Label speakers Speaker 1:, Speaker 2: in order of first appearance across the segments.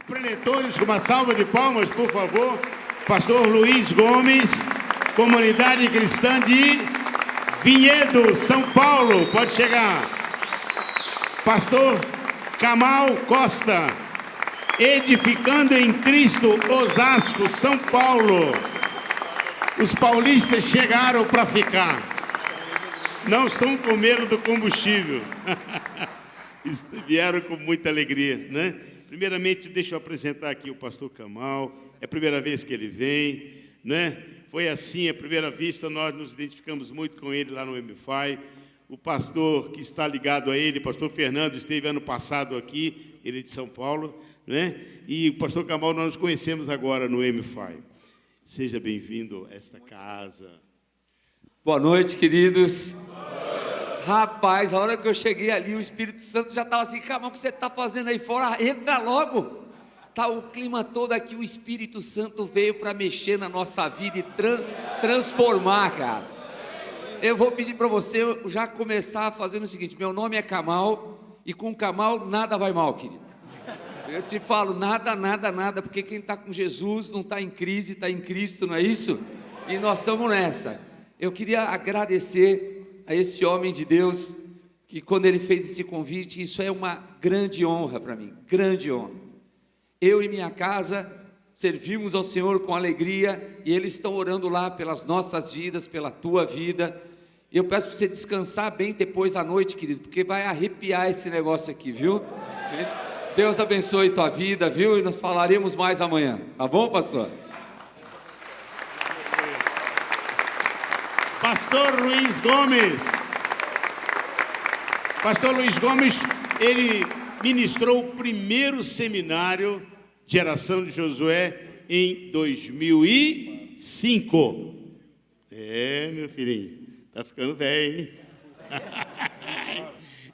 Speaker 1: Preletores, com uma salva de palmas, por favor. Pastor Luiz Gomes, Comunidade Cristã de Vinhedo, São Paulo. Pode chegar. Pastor Kamal Costa, Edificando em Cristo, Osasco, São Paulo. Os paulistas chegaram para ficar. Não estão com medo do combustível. Vieram com muita alegria, né? Primeiramente, deixa eu apresentar aqui o pastor Kamal. É a primeira vez que ele vem, né? Foi assim, à primeira vista, nós nos identificamos muito com ele lá no MFI. O pastor que está ligado a ele, o pastor Fernando, esteve ano passado aqui, ele é de São Paulo, né? E o pastor Kamal nós nos conhecemos agora no MFI. Seja bem-vindo a esta casa.
Speaker 2: Boa noite, queridos. Rapaz, a hora que eu cheguei ali, o Espírito Santo já estava assim: Kamal, o que você está fazendo aí fora? Entra logo. Tá o clima todo aqui, o Espírito Santo veio para mexer na nossa vida e transformar, cara. Eu vou pedir para você já começar fazendo o seguinte: meu nome é Kamal, e com Kamal nada vai mal, querido. Eu te falo, nada, porque quem está com Jesus não está em crise, está em Cristo, não é isso? E nós estamos nessa. Eu queria agradecer a esse homem de Deus, que quando ele fez esse convite, isso é uma grande honra para mim, grande honra. Eu e minha casa servimos ao Senhor com alegria, e eles estão orando lá pelas nossas vidas, pela tua vida. E eu peço para você descansar bem depois da noite, querido, porque vai arrepiar esse negócio aqui, viu? Deus abençoe tua vida, viu? E nós falaremos mais amanhã, tá bom, pastor?
Speaker 1: Pastor Luiz Gomes. Pastor Luiz Gomes, ele ministrou o primeiro seminário Geração de Josué em 2005. Meu filhinho, tá ficando velho, hein?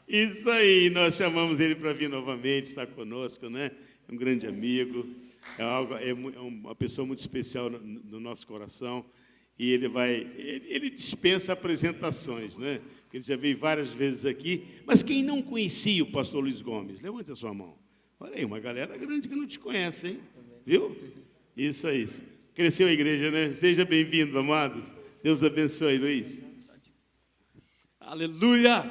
Speaker 1: Isso aí, nós chamamos ele para vir novamente, está conosco, né? É um grande amigo, é uma pessoa muito especial no nosso coração. E ele dispensa apresentações, né? Ele já veio várias vezes aqui. Mas quem não conhecia o pastor Luiz Gomes, levante a sua mão. Olha aí, uma galera grande que não te conhece, hein? Viu? Isso aí. Cresceu a igreja, né? Seja bem-vindo, amados. Deus abençoe, Luiz.
Speaker 3: Aleluia!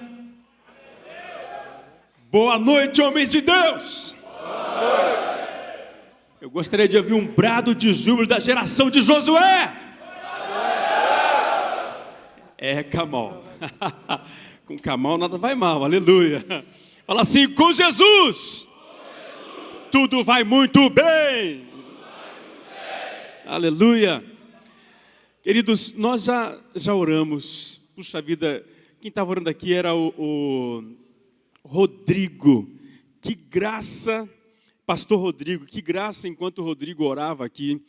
Speaker 3: Boa noite, homens de Deus! Eu gostaria de ouvir um brado de júbilo da geração de Josué. Kamal. Com Kamal nada vai mal, aleluia. Fala assim: com Jesus, tudo vai muito bem. Aleluia. Queridos, nós já oramos. Puxa vida, quem estava orando aqui era o Rodrigo. Que graça, pastor Rodrigo, que graça enquanto o Rodrigo orava aqui.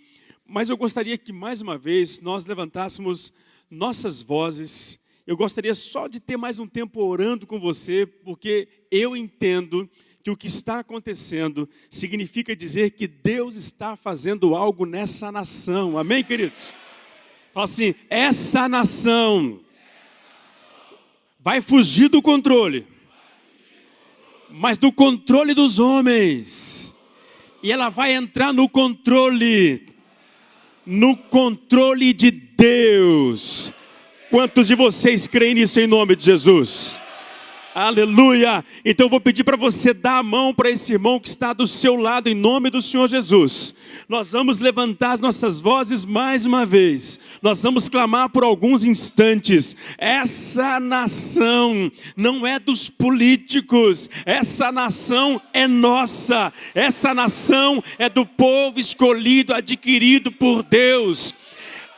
Speaker 3: Mas eu gostaria que mais uma vez nós levantássemos nossas vozes. Eu gostaria só de ter mais um tempo orando com você, porque eu entendo que o que está acontecendo significa dizer que Deus está fazendo algo nessa nação. Amém, queridos? Fala assim: essa nação vai fugir do controle, mas do controle dos homens, e ela vai entrar no controle de Deus. Quantos de vocês creem nisso em nome de Jesus? Aleluia! Então eu vou pedir para você dar a mão para esse irmão que está do seu lado em nome do Senhor Jesus. Nós vamos levantar as nossas vozes mais uma vez. Nós vamos clamar por alguns instantes. Essa nação não é dos políticos. Essa nação é nossa. Essa nação é do povo escolhido, adquirido por Deus.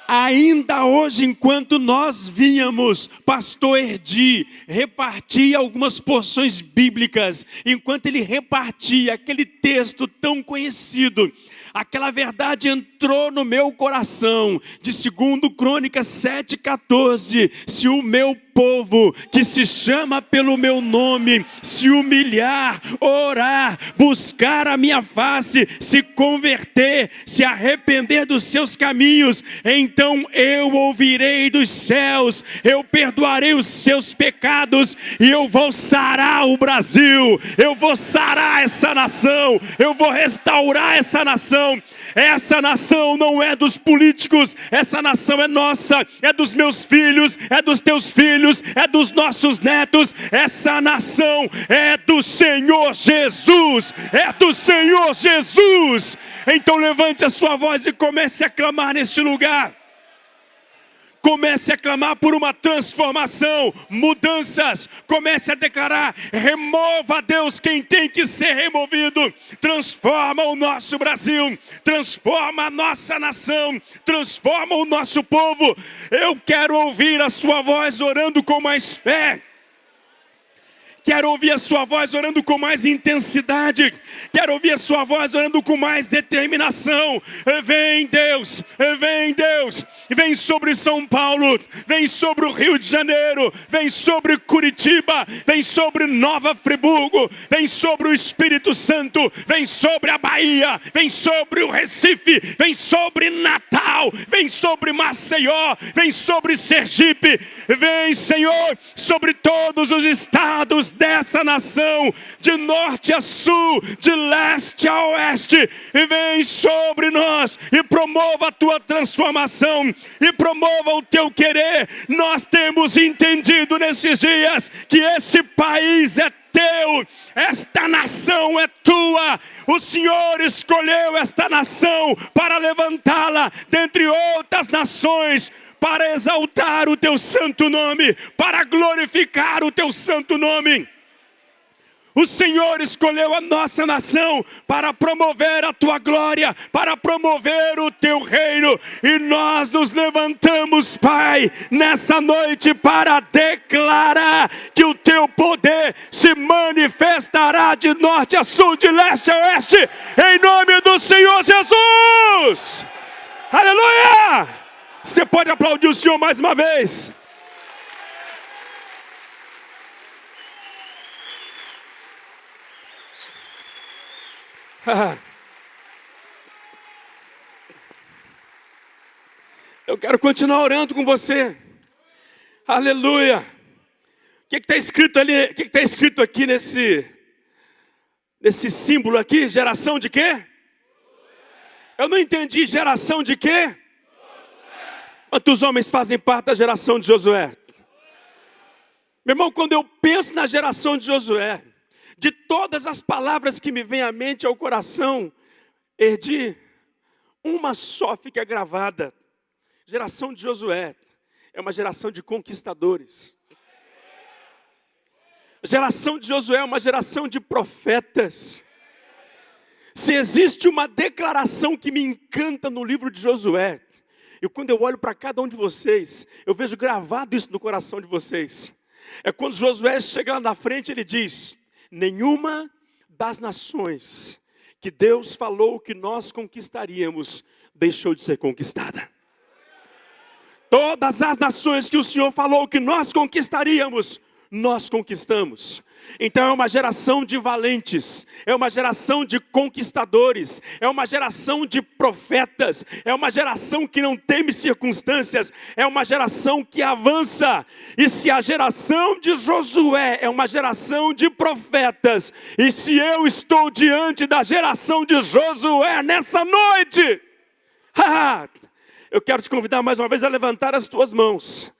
Speaker 3: Ainda hoje, enquanto nós vínhamos, pastor Erdi repartia algumas porções bíblicas, enquanto ele repartia aquele texto tão conhecido, aquela verdade entrou no meu coração, de 2 Crônicas 7,14, se o meu povo que se chama pelo meu nome se humilhar, orar, buscar a minha face, se converter, se arrepender dos seus caminhos, então eu ouvirei dos céus, eu perdoarei os seus pecados e eu vou sarar o Brasil, eu vou sarar essa nação, eu vou restaurar essa nação. Essa nação não é dos políticos, essa nação é nossa, é dos meus filhos, é dos teus filhos, é dos nossos netos. Essa nação é do Senhor Jesus, é do Senhor Jesus. Então levante a sua voz e comece a clamar neste lugar. Comece a clamar por uma transformação, mudanças. Comece a declarar: remova, Deus, quem tem que ser removido. Transforma o nosso Brasil, transforma a nossa nação, transforma o nosso povo. Eu quero ouvir a sua voz orando com mais fé. Quero ouvir a sua voz orando com mais intensidade. Quero ouvir a sua voz orando com mais determinação. Vem Deus, vem Deus. Vem sobre São Paulo, vem sobre o Rio de Janeiro, vem sobre Curitiba, vem sobre Nova Friburgo, vem sobre o Espírito Santo, vem sobre a Bahia, vem sobre o Recife, vem sobre Natal, vem sobre Maceió, vem sobre Sergipe. Vem, Senhor, sobre todos os estados dessa nação, de norte a sul, de leste a oeste, e vem sobre nós e promova a tua transformação e promova o teu querer. Nós temos entendido nesses dias que esse país é teu, esta nação é tua. O Senhor escolheu esta nação para levantá-la dentre outras nações, para exaltar o teu santo nome, para glorificar o teu santo nome. O Senhor escolheu a nossa nação para promover a tua glória, para promover o teu reino. E nós nos levantamos, Pai, nessa noite para declarar que o teu poder se manifestará de norte a sul, de leste a oeste, em nome do Senhor Jesus. Aleluia! Você pode aplaudir o Senhor mais uma vez? Eu quero continuar orando com você. Aleluia. O que está escrito ali? O que está escrito aqui nesse símbolo aqui? Geração de quê? Eu não entendi. Geração de quê? Quantos homens fazem parte da geração de Josué? Meu irmão, quando eu penso na geração de Josué, de todas as palavras que me vêm à mente, ao coração, Erdi, uma só fica gravada. Geração de Josué é uma geração de conquistadores. A geração de Josué é uma geração de profetas. Se existe uma declaração que me encanta no livro de Josué, e quando eu olho para cada um de vocês, eu vejo gravado isso no coração de vocês. É quando Josué chega lá na frente, ele diz: nenhuma das nações que Deus falou que nós conquistaríamos deixou de ser conquistada. Todas as nações que o Senhor falou que nós conquistaríamos, nós conquistamos. Então é uma geração de valentes, é uma geração de conquistadores, é uma geração de profetas, é uma geração que não teme circunstâncias, é uma geração que avança. E se a geração de Josué é uma geração de profetas, e se eu estou diante da geração de Josué nessa noite, eu quero te convidar mais uma vez a levantar as tuas mãos.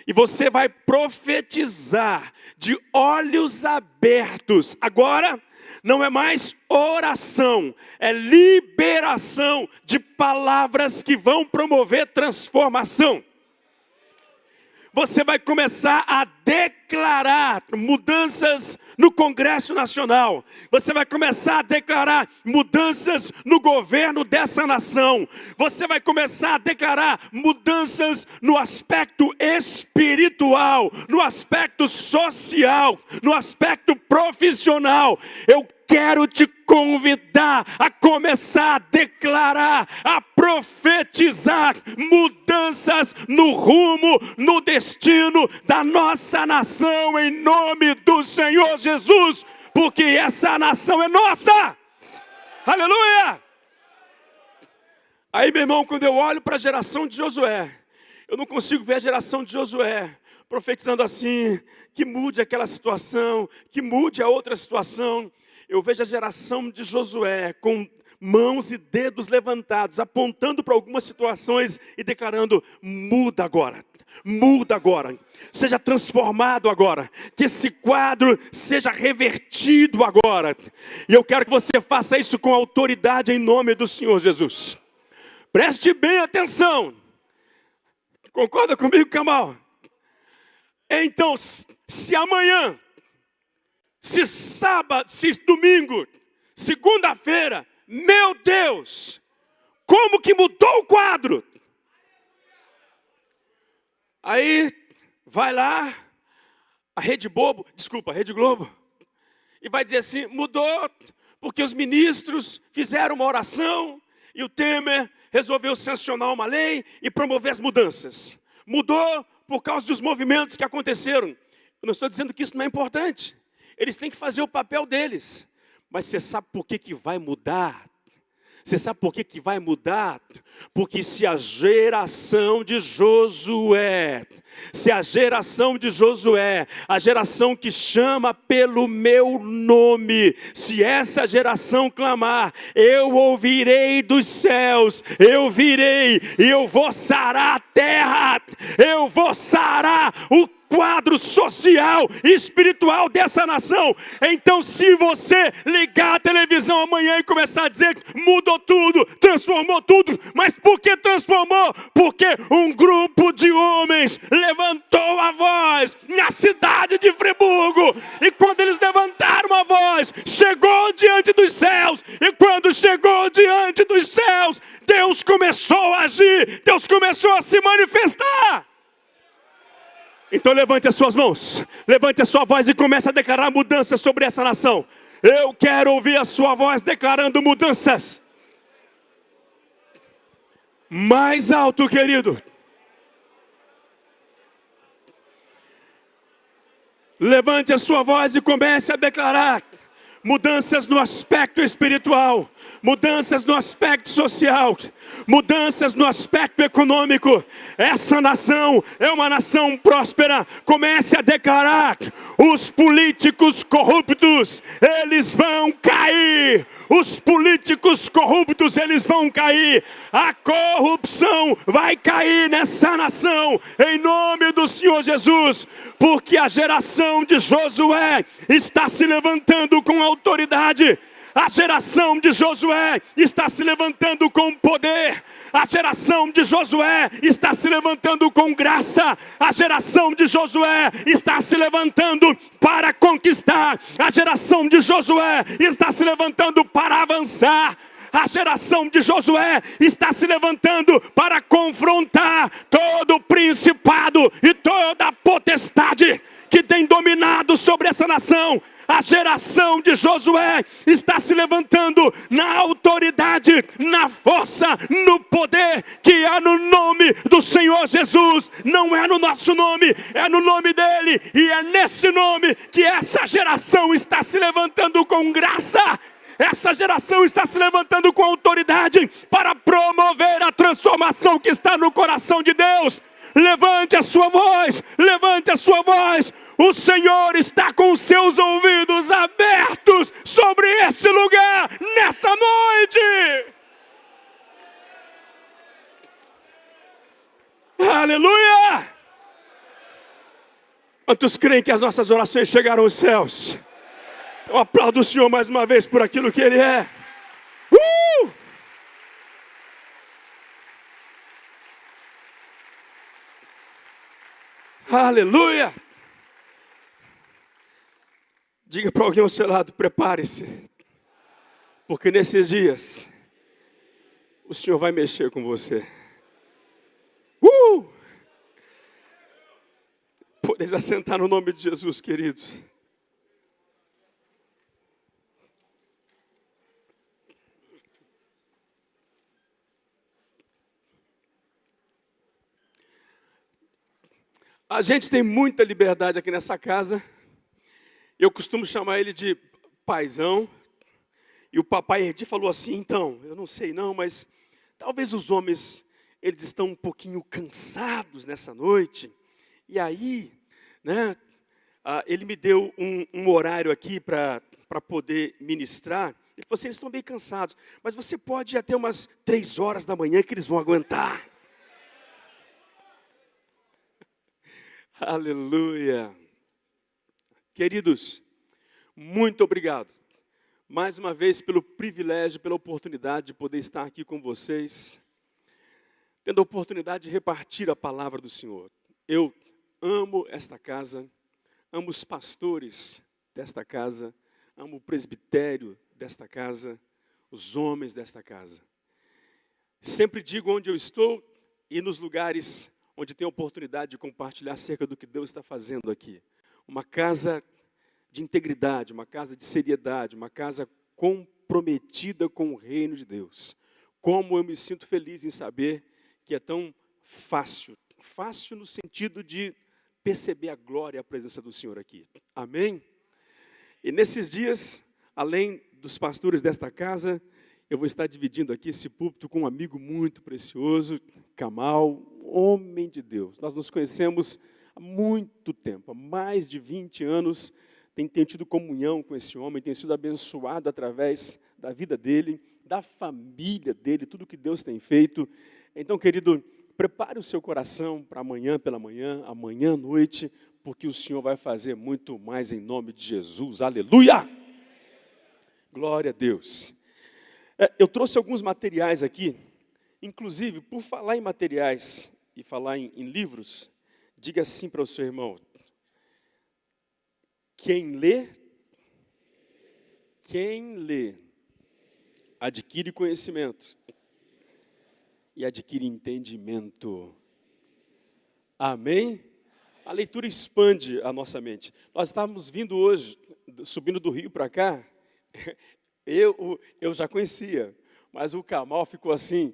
Speaker 3: E você vai profetizar de olhos abertos. Agora, não é mais oração, é liberação de palavras que vão promover transformação. Você vai começar a declarar mudanças no Congresso Nacional. Você vai começar a declarar mudanças no governo dessa nação. Você vai começar a declarar mudanças no aspecto espiritual, no aspecto social, no aspecto profissional. Eu quero te convidar a começar a declarar, a profetizar mudanças no rumo, no destino da nossa nação, em nome do Senhor Jesus, porque essa nação é nossa. Aleluia! Aí, meu irmão, quando eu olho para a geração de Josué, eu não consigo ver a geração de Josué profetizando assim, que mude aquela situação, que mude a outra situação. Eu vejo a geração de Josué com mãos e dedos levantados, apontando para algumas situações e declarando: muda agora. Muda agora, seja transformado agora, que esse quadro seja revertido agora. E eu quero que você faça isso com autoridade em nome do Senhor Jesus. Preste bem atenção. Concorda comigo, Kamal? Então, se amanhã, se sábado, se domingo, segunda-feira, meu Deus, como que mudou o quadro? Aí, vai lá, a Rede Globo, e vai dizer assim: mudou, porque os ministros fizeram uma oração, e o Temer resolveu sancionar uma lei e promover as mudanças. Mudou por causa dos movimentos que aconteceram. Eu não estou dizendo que isso não é importante. Eles têm que fazer o papel deles. Mas você sabe por que vai mudar? Você sabe por que vai mudar? Porque se a geração de Josué, a geração que chama pelo meu nome, se essa geração clamar, eu ouvirei dos céus, eu virei e eu vou sarar a terra, eu vou sarar o quadro social e espiritual dessa nação. Então, se você ligar a televisão amanhã e começar a dizer que mudou tudo, transformou tudo, mas por que transformou? Porque um grupo de homens levantou a voz na cidade de Friburgo, e quando eles levantaram a voz, chegou diante dos céus, e quando chegou diante dos céus, Deus começou a agir, Deus começou a se manifestar. Então levante as suas mãos, levante a sua voz e comece a declarar mudanças sobre essa nação. Eu quero ouvir a sua voz declarando mudanças. Mais alto, querido. Levante a sua voz e comece a declarar mudanças no aspecto espiritual, mudanças no aspecto social, mudanças no aspecto econômico. Essa nação é uma nação próspera. Comece a declarar: os políticos corruptos, eles vão cair. Os políticos corruptos, eles vão cair. A corrupção vai cair nessa nação, em nome do Senhor Jesus, porque a geração de Josué está se levantando com autoridade. A geração de Josué está se levantando com poder. A geração de Josué está se levantando com graça. A geração de Josué está se levantando para conquistar. A geração de Josué está se levantando para avançar. A geração de Josué está se levantando para confrontar todo principado e toda potestade que tem dominado sobre essa nação. A geração de Josué está se levantando na autoridade, na força, no poder que há no nome do Senhor Jesus. Não é no nosso nome, é no nome dele. E é nesse nome que essa geração está se levantando com graça. Essa geração está se levantando com autoridade para promover a transformação que está no coração de Deus. Levante a sua voz, levante a sua voz. O Senhor está com os seus ouvidos abertos sobre esse lugar, nessa noite. Aleluia! Quantos creem que as nossas orações chegaram aos céus? Eu aplaudo o Senhor mais uma vez por aquilo que Ele é. Aleluia! Diga para alguém ao seu lado: prepare-se, porque nesses dias o Senhor vai mexer com você. Podeis assentar no nome de Jesus, queridos. A gente tem muita liberdade aqui nessa casa. Eu costumo chamar ele de paizão. E o papai Erdi falou assim, então, eu não sei não, mas talvez os homens, eles estão um pouquinho cansados nessa noite. E aí, né, ele me deu um horário aqui para poder ministrar. Ele falou assim, eles estão bem cansados, mas você pode ir até umas 3 horas da manhã que eles vão aguentar. Aleluia. Queridos, muito obrigado. Mais uma vez pelo privilégio, pela oportunidade de poder estar aqui com vocês, tendo a oportunidade de repartir a palavra do Senhor. Eu amo esta casa, amo os pastores desta casa, amo o presbitério desta casa, os homens desta casa. Sempre digo onde eu estou e nos lugares onde tenho a oportunidade de compartilhar acerca do que Deus está fazendo aqui. Uma casa de integridade, uma casa de seriedade, uma casa comprometida com o reino de Deus. Como eu me sinto feliz em saber que é tão fácil no sentido de perceber a glória e a presença do Senhor aqui. Amém? E nesses dias, além dos pastores desta casa, eu vou estar dividindo aqui esse púlpito com um amigo muito precioso, Kamal, homem de Deus. Nós nos conhecemos há muito tempo, há mais de 20 anos, tenho tido comunhão com esse homem, tenho sido abençoado através da vida dele, da família dele, tudo que Deus tem feito. Então, querido, prepare o seu coração para amanhã pela manhã, amanhã à noite, porque o Senhor vai fazer muito mais em nome de Jesus. Aleluia! Glória a Deus. Eu trouxe alguns materiais aqui, inclusive, por falar em materiais e falar em livros, diga assim para o seu irmão: quem lê, adquire conhecimento e adquire entendimento. Amém? A leitura expande a nossa mente. Nós estávamos vindo hoje, subindo do Rio para cá, eu já conhecia, mas o Kamal ficou assim,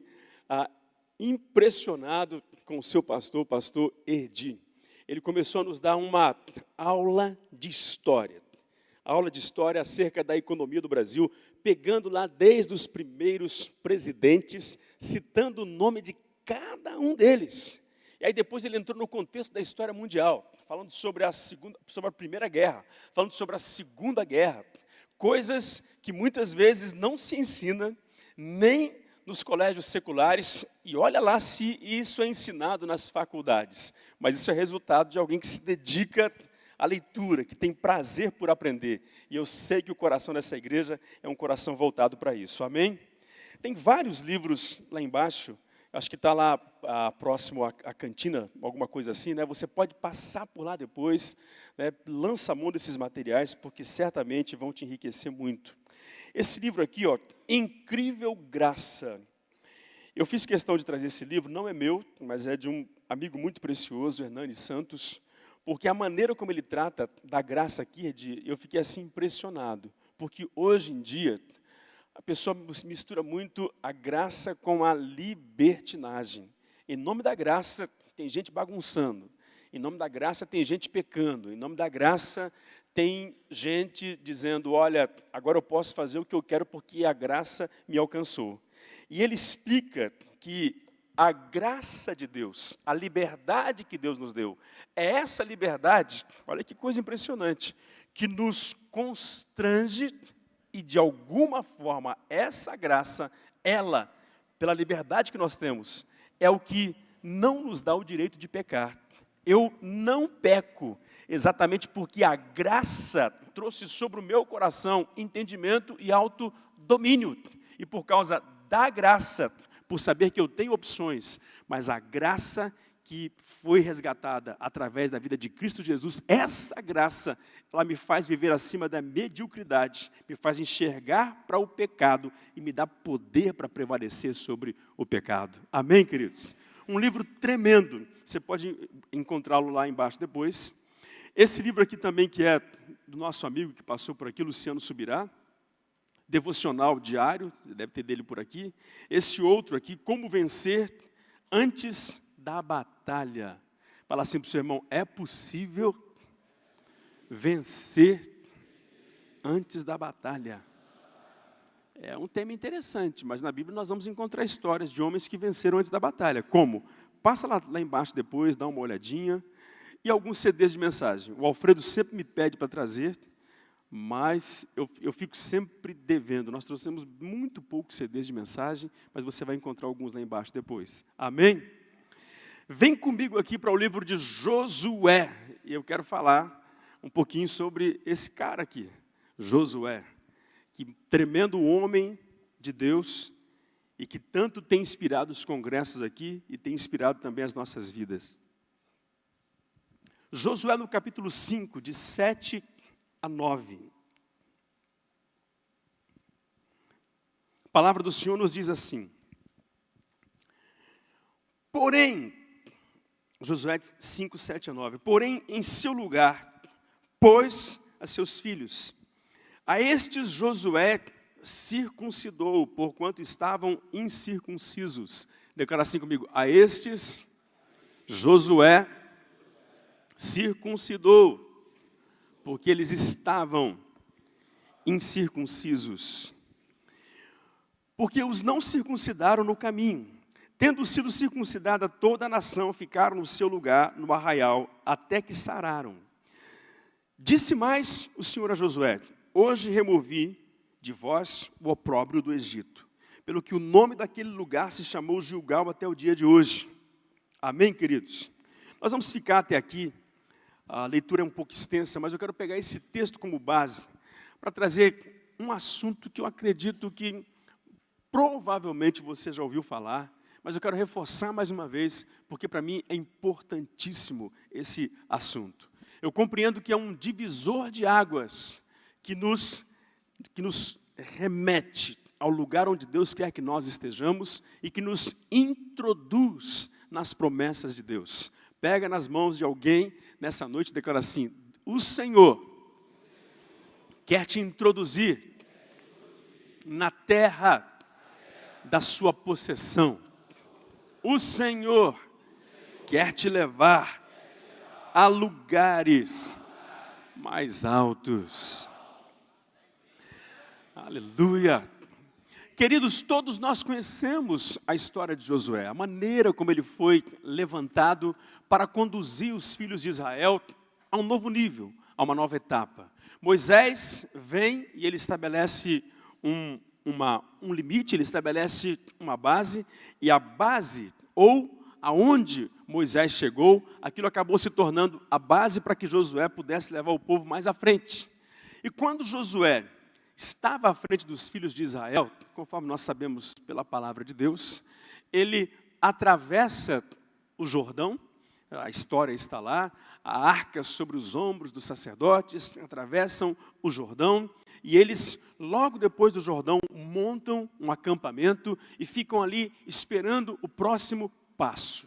Speaker 3: impressionado com o seu pastor, o pastor Erdi. Ele começou a nos dar uma aula de história acerca da economia do Brasil, pegando lá desde os primeiros presidentes, citando o nome de cada um deles. E aí depois ele entrou no contexto da história mundial, falando sobre a Primeira Guerra, falando sobre a Segunda Guerra, coisas que muitas vezes não se ensina nem nos colégios seculares, e olha lá se isso é ensinado nas faculdades. Mas isso é resultado de alguém que se dedica à leitura, que tem prazer por aprender. E eu sei que o coração dessa igreja é um coração voltado para isso. Amém? Tem vários livros lá embaixo, acho que está lá próximo à cantina, alguma coisa assim, né? Você pode passar por lá depois, né? Lança a mão desses materiais, porque certamente vão te enriquecer muito. Esse livro aqui, ó, Incrível Graça. Eu fiz questão de trazer esse livro, não é meu, mas é de um amigo muito precioso, Hernani Santos, porque a maneira como ele trata da graça aqui, eu fiquei assim impressionado, porque hoje em dia a pessoa mistura muito a graça com a libertinagem. Em nome da graça tem gente bagunçando, em nome da graça tem gente pecando, em nome da graça tem gente dizendo, olha, agora eu posso fazer o que eu quero porque a graça me alcançou. E ele explica que a graça de Deus, a liberdade que Deus nos deu, é essa liberdade, olha que coisa impressionante, que nos constrange e de alguma forma essa graça, ela, pela liberdade que nós temos, é o que não nos dá o direito de pecar. Eu não peco, exatamente porque a graça trouxe sobre o meu coração entendimento e autodomínio. E por causa da graça, por saber que eu tenho opções, mas a graça que foi resgatada através da vida de Cristo Jesus, essa graça, ela me faz viver acima da mediocridade, me faz enxergar para o pecado e me dá poder para prevalecer sobre o pecado. Amém, queridos? Um livro tremendo, você pode encontrá-lo lá embaixo depois. Esse livro aqui também, que é do nosso amigo que passou por aqui, Luciano Subirá, Devocional Diário, você deve ter dele por aqui. Esse outro aqui, Como Vencer Antes da Batalha. Fala assim para o seu irmão: é possível vencer antes da batalha. É um tema interessante, mas na Bíblia nós vamos encontrar histórias de homens que venceram antes da batalha. Como? Passa lá embaixo depois, dá uma olhadinha. E alguns CDs de mensagem. O Alfredo sempre me pede para trazer, mas eu fico sempre devendo. Nós trouxemos muito poucos CDs de mensagem, mas você vai encontrar alguns lá embaixo depois. Amém? Vem comigo aqui para o livro de Josué. E eu quero falar um pouquinho sobre esse cara aqui, Josué. Que tremendo homem de Deus e que tanto tem inspirado os congressos aqui e tem inspirado também as nossas vidas. Josué no capítulo 5, de 7 a 9. A palavra do Senhor nos diz assim: porém, Josué 5, 7 a 9, porém em seu lugar pôs a seus filhos. A estes Josué circuncidou, porquanto estavam incircuncisos. Declara assim comigo: a estes Josué circuncidou, porque eles estavam incircuncisos. Porque os não circuncidaram no caminho. Tendo sido circuncidada toda a nação, ficaram no seu lugar, no arraial, até que sararam. Disse mais o Senhor a Josué: hoje removi de vós o opróbrio do Egito, pelo que o nome daquele lugar se chamou Gilgal até o dia de hoje. Amém, queridos? Nós vamos ficar até aqui, a leitura é um pouco extensa, mas eu quero pegar esse texto como base, para trazer um assunto que eu acredito que provavelmente você já ouviu falar, mas eu quero reforçar mais uma vez, porque para mim é importantíssimo esse assunto. Eu compreendo que é um divisor de águas, que nos remete ao lugar onde Deus quer que nós estejamos e que nos introduz nas promessas de Deus. Pega nas mãos de alguém nessa noite e declara assim: o Senhor quer te introduzir na terra da sua possessão. O Senhor quer te levar a lugares mais altos. Aleluia. Queridos, todos nós conhecemos a história de Josué, a maneira como ele foi levantado para conduzir os filhos de Israel a um novo nível, a uma nova etapa. Moisés vem e ele estabelece um limite, ele estabelece uma base, e a base, ou aonde Moisés chegou, aquilo acabou se tornando a base para que Josué pudesse levar o povo mais à frente. E quando Josué estava à frente dos filhos de Israel, conforme nós sabemos pela palavra de Deus, ele atravessa o Jordão, a história está lá, a arca sobre os ombros dos sacerdotes, atravessam o Jordão, e eles, logo depois do Jordão, montam um acampamento e ficam ali esperando o próximo passo,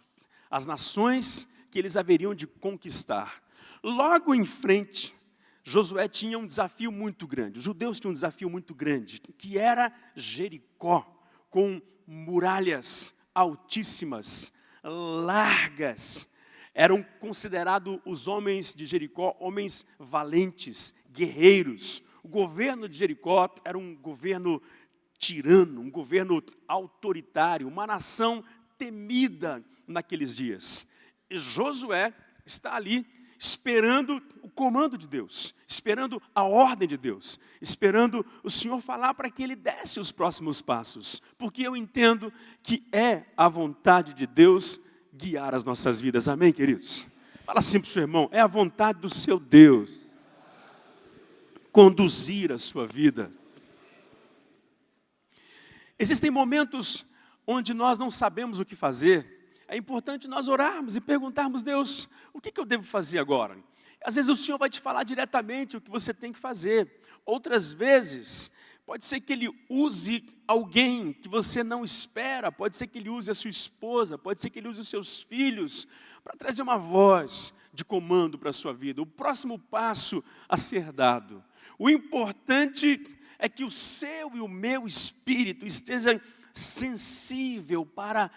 Speaker 3: as nações que eles haveriam de conquistar. Logo em frente, Josué tinha um desafio muito grande, os judeus tinham um desafio muito grande, que era Jericó, com muralhas altíssimas, largas. Eram considerados os homens de Jericó homens valentes, guerreiros. O governo de Jericó era um governo tirano, um governo autoritário, uma nação temida naqueles dias. E Josué está ali esperando o comando de Deus, esperando a ordem de Deus, esperando o Senhor falar para que ele desse os próximos passos, porque eu entendo que é a vontade de Deus guiar as nossas vidas. Amém, queridos? Fala assim para o seu irmão: é a vontade do seu Deus conduzir a sua vida. Existem momentos onde nós não sabemos o que fazer. É importante nós orarmos e perguntarmos: Deus, o que eu devo fazer agora? Às vezes o Senhor vai te falar diretamente o que você tem que fazer. Outras vezes, pode ser que Ele use alguém que você não espera, pode ser que Ele use a sua esposa, pode ser que Ele use os seus filhos, para trazer uma voz de comando para a sua vida, o próximo passo a ser dado. O importante é que o seu e o meu espírito esteja sensível para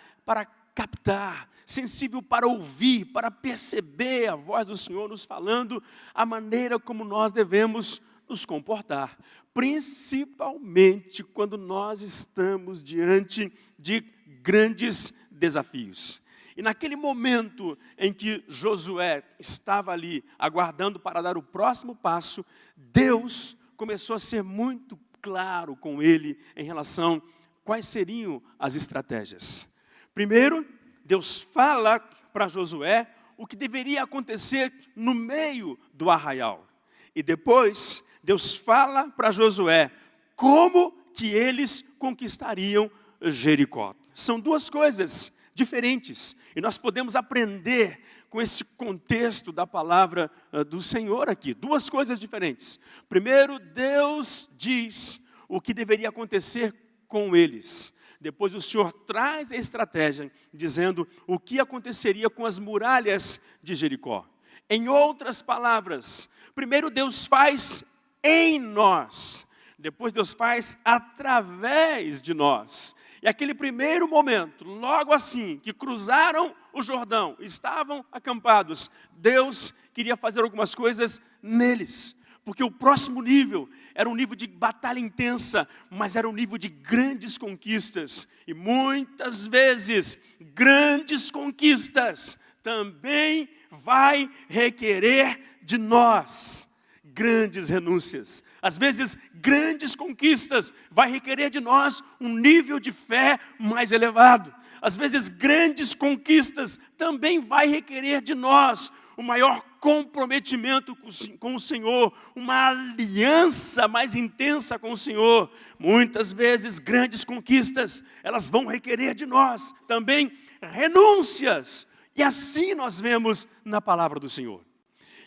Speaker 3: captar, sensível para ouvir, para perceber a voz do Senhor nos falando a maneira como nós devemos nos comportar, principalmente quando nós estamos diante de grandes desafios. E naquele momento em que Josué estava ali aguardando para dar o próximo passo, Deus começou a ser muito claro com ele em relação a quais seriam as estratégias. Primeiro, Deus fala para Josué o que deveria acontecer no meio do arraial. E depois, Deus fala para Josué como que eles conquistariam Jericó. São duas coisas diferentes. E nós podemos aprender com esse contexto da palavra do Senhor aqui. Duas coisas diferentes. Primeiro, Deus diz o que deveria acontecer com eles. Depois o Senhor traz a estratégia, dizendo o que aconteceria com as muralhas de Jericó. Em outras palavras, primeiro Deus faz em nós, depois Deus faz através de nós. E aquele primeiro momento, logo assim, que cruzaram o Jordão, estavam acampados, Deus queria fazer algumas coisas neles. Porque o próximo nível era um nível de batalha intensa, mas era um nível de grandes conquistas. E muitas vezes, grandes conquistas também vai requerer de nós grandes renúncias. Às vezes, grandes conquistas vai requerer de nós um nível de fé mais elevado. Às vezes, grandes conquistas também vai requerer de nós o maior comprometimento com o Senhor, uma aliança mais intensa com o Senhor. Muitas vezes, grandes conquistas, elas vão requerer de nós também renúncias. E assim nós vemos na palavra do Senhor.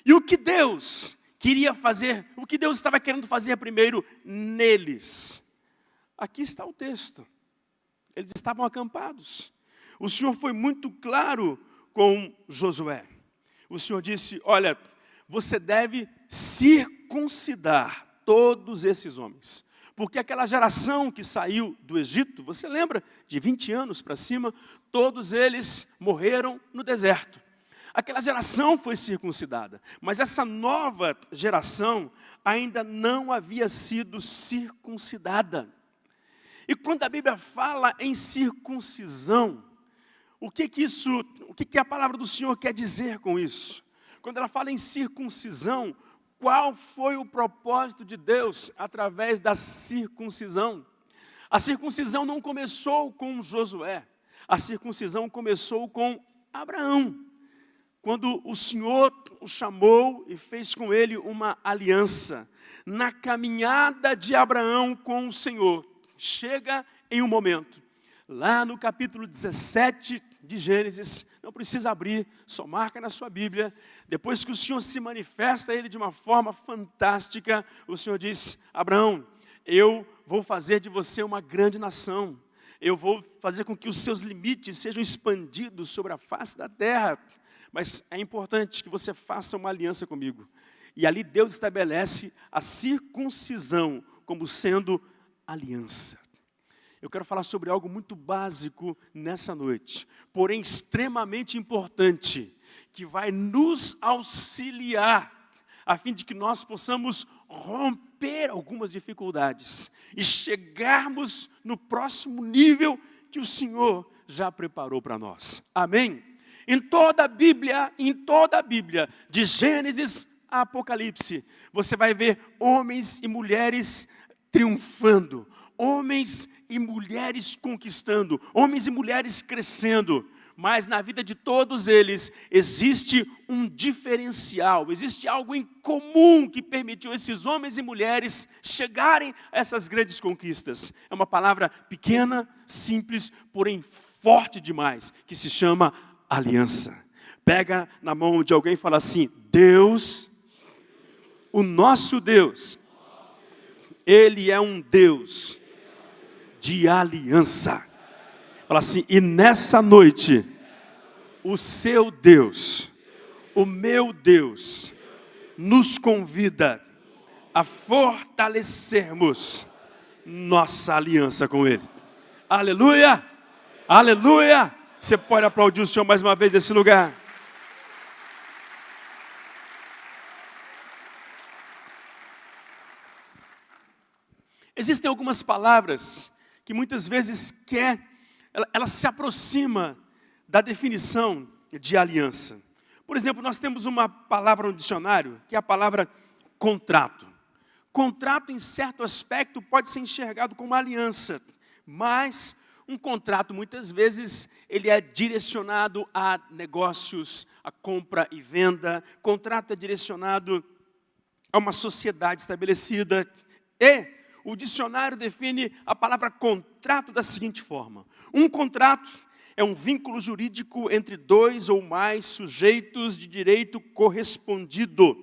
Speaker 3: E o que Deus queria fazer, o que Deus estava querendo fazer primeiro neles. Aqui está o texto. Eles estavam acampados. O Senhor foi muito claro com Josué. O Senhor disse, olha, você deve circuncidar todos esses homens. Porque aquela geração que saiu do Egito, você lembra, de 20 anos para cima, todos eles morreram no deserto. Aquela geração foi circuncidada, mas essa nova geração ainda não havia sido circuncidada. E quando a Bíblia fala em circuncisão, o que a palavra do Senhor quer dizer com isso? Quando ela fala em circuncisão, qual foi o propósito de Deus através da circuncisão? A circuncisão não começou com Josué, a circuncisão começou com Abraão. Quando o Senhor o chamou e fez com ele uma aliança, na caminhada de Abraão com o Senhor, chega em um momento, lá no capítulo 17 de Gênesis, não precisa abrir, só marca na sua Bíblia, depois que o Senhor se manifesta a ele de uma forma fantástica, o Senhor diz, Abraão, eu vou fazer de você uma grande nação, eu vou fazer com que os seus limites sejam expandidos sobre a face da terra, mas é importante que você faça uma aliança comigo. E ali Deus estabelece a circuncisão como sendo aliança. Eu quero falar sobre algo muito básico nessa noite, porém extremamente importante, que vai nos auxiliar, a fim de que nós possamos romper algumas dificuldades e chegarmos no próximo nível que o Senhor já preparou para nós. Amém? Em toda a Bíblia, de Gênesis a Apocalipse, você vai ver homens e mulheres triunfando, homens e mulheres conquistando, homens e mulheres crescendo, mas na vida de todos eles existe um diferencial, existe algo em comum que permitiu esses homens e mulheres chegarem a essas grandes conquistas. É uma palavra pequena, simples, porém forte demais, que se chama aliança. Pega na mão de alguém e fala assim, Deus, o nosso Deus, Ele é um Deus de aliança. Fala assim, e nessa noite, o seu Deus, o meu Deus, nos convida a fortalecermos nossa aliança com Ele. Aleluia! Aleluia! Você pode aplaudir o Senhor mais uma vez nesse lugar? Existem algumas palavras que muitas vezes ela se aproxima da definição de aliança. Por exemplo, nós temos uma palavra no dicionário, que é a palavra contrato. Contrato, em certo aspecto, pode ser enxergado como aliança, mas um contrato, muitas vezes, ele é direcionado a negócios, a compra e venda. Contrato é direcionado a uma sociedade estabelecida. E o dicionário define a palavra contrato da seguinte forma: um contrato é um vínculo jurídico entre dois ou mais sujeitos de direito correspondido